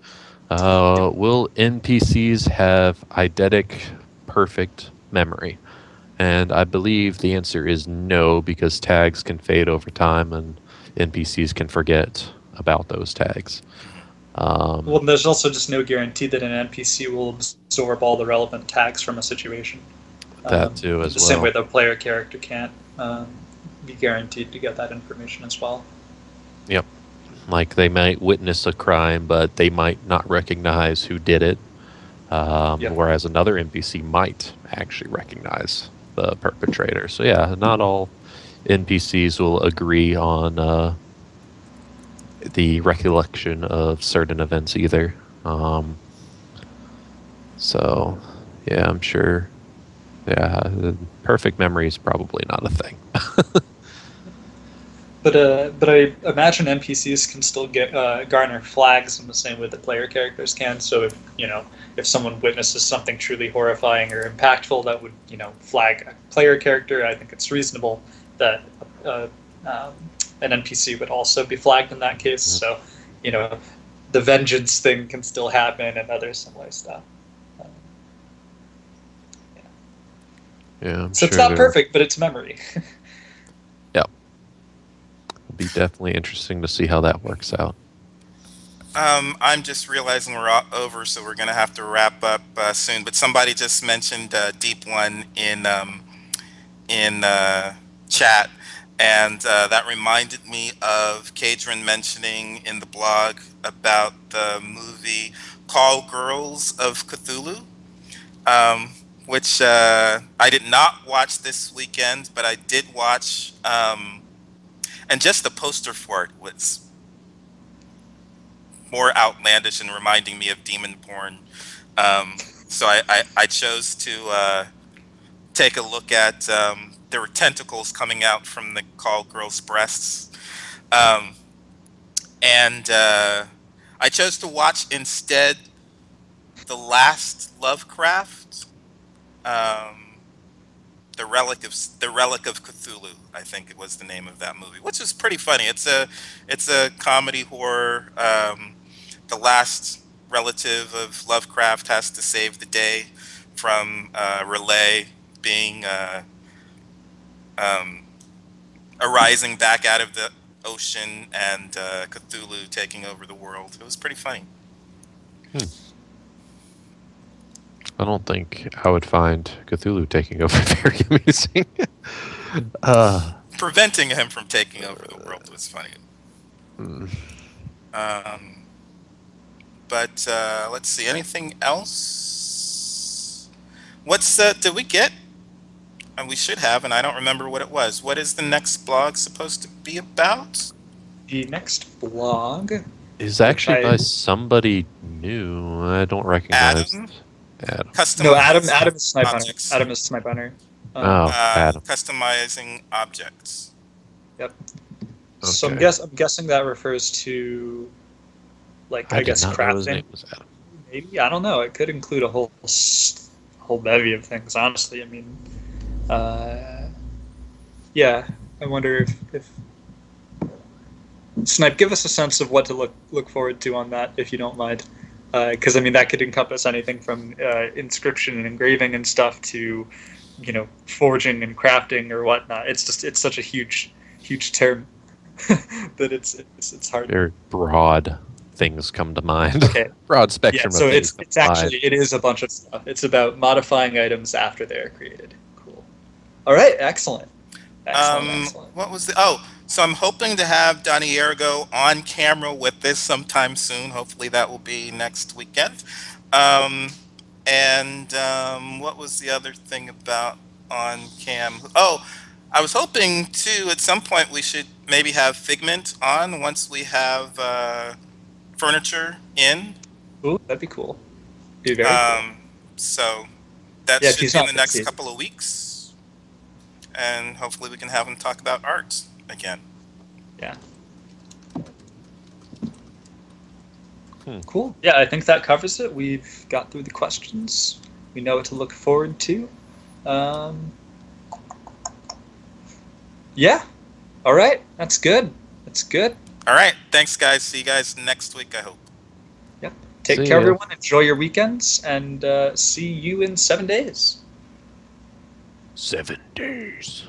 Will NPCs have eidetic perfect memory? And I believe the answer is no, because tags can fade over time and NPCs can forget about those tags. Mhm. Well, Um, there's also just no guarantee that an NPC will absorb all the relevant tags from a situation. that too, In as the same way well. the player character can't be guaranteed to get that information as well. Yep. Like they might witness a crime, but they might not recognize who did it. Yep. Whereas another NPC might actually recognize the perpetrator. So yeah, not all NPCs will agree on the recollection of certain events either. So yeah, I'm sure. Yeah, perfect memory is probably not a thing. But I imagine NPCs can still get garner flags in the same way that player characters can. So if if someone witnesses something truly horrifying or impactful that would flag a player character, I think it's reasonable that uh, um, an NPC would also be flagged in that case. So you know the vengeance thing can still happen and other similar stuff. Um, yeah. Yeah, I'm So it's sure not there. perfect, but it's memory. Yeah, it'll be definitely interesting to see how that works out. I'm just realizing we're over, so we're going to have to wrap up soon. But somebody just mentioned Deep One in chat. And that reminded me of Kadrin mentioning in the blog about the movie Call Girls of Cthulhu, um, which I did not watch this weekend, but I did watch, and just the poster for it was more outlandish and reminding me of demon porn. So I chose to take a look at, there were tentacles coming out from the call girl's breasts. Um, and I chose to watch instead The Last Lovecraft, um, the Relic of Cthulhu, I think it was the name of that movie, which is pretty funny. It's a comedy horror. The last relative of Lovecraft has to save the day from Relay being um, arising back out of the ocean and Cthulhu taking over the world. It was pretty funny. I don't think I would find Cthulhu taking over very amusing. Preventing him from taking over the world was funny. Mm. But let's see, anything else? What's did we get? And we should have, and I don't remember what it was. What is the next blog supposed to be about? The next blog Is actually by somebody new. I don't recognize. Adam. No, Adam is Snipe Hunter. objects. Adam is Snipe Hunter. Adam. Customizing objects. Yep. Okay. So I'm guessing that refers to, like, I guess did not know his crafting. name was Adam. Maybe, I don't know. It could include a whole bevy of things. Honestly, I mean, yeah. I wonder if Snipe, give us a sense of what to look forward to on that, if you don't mind, because I mean that could encompass anything from inscription and engraving and stuff to, forging and crafting or whatnot. It's such a huge term that it's hard. Very broad things come to mind. Okay. Broad spectrum. Yeah, so of things it is a bunch of stuff. It's about modifying items after they are created. Cool. All right, excellent. Excellent. What was the? Oh, so I'm hoping to have Donnie Ergo on camera with this sometime soon. Hopefully that will be next weekend. What was the other thing about on cam? Oh, I was hoping too at some point we should maybe have Figment on once we have furniture in. Ooh, that'd be cool. Be very cool. So that should be in the next couple of weeks, and hopefully we can have him talk about art again. Yeah. Cool. Yeah, I think that covers it. We've got through the questions. We know what to look forward to. Yeah. All right. That's good. All right. Thanks, guys. See you guys next week, I hope. Yep. Take care, everyone. Enjoy your weekends, and see you in 7 days. 7 days.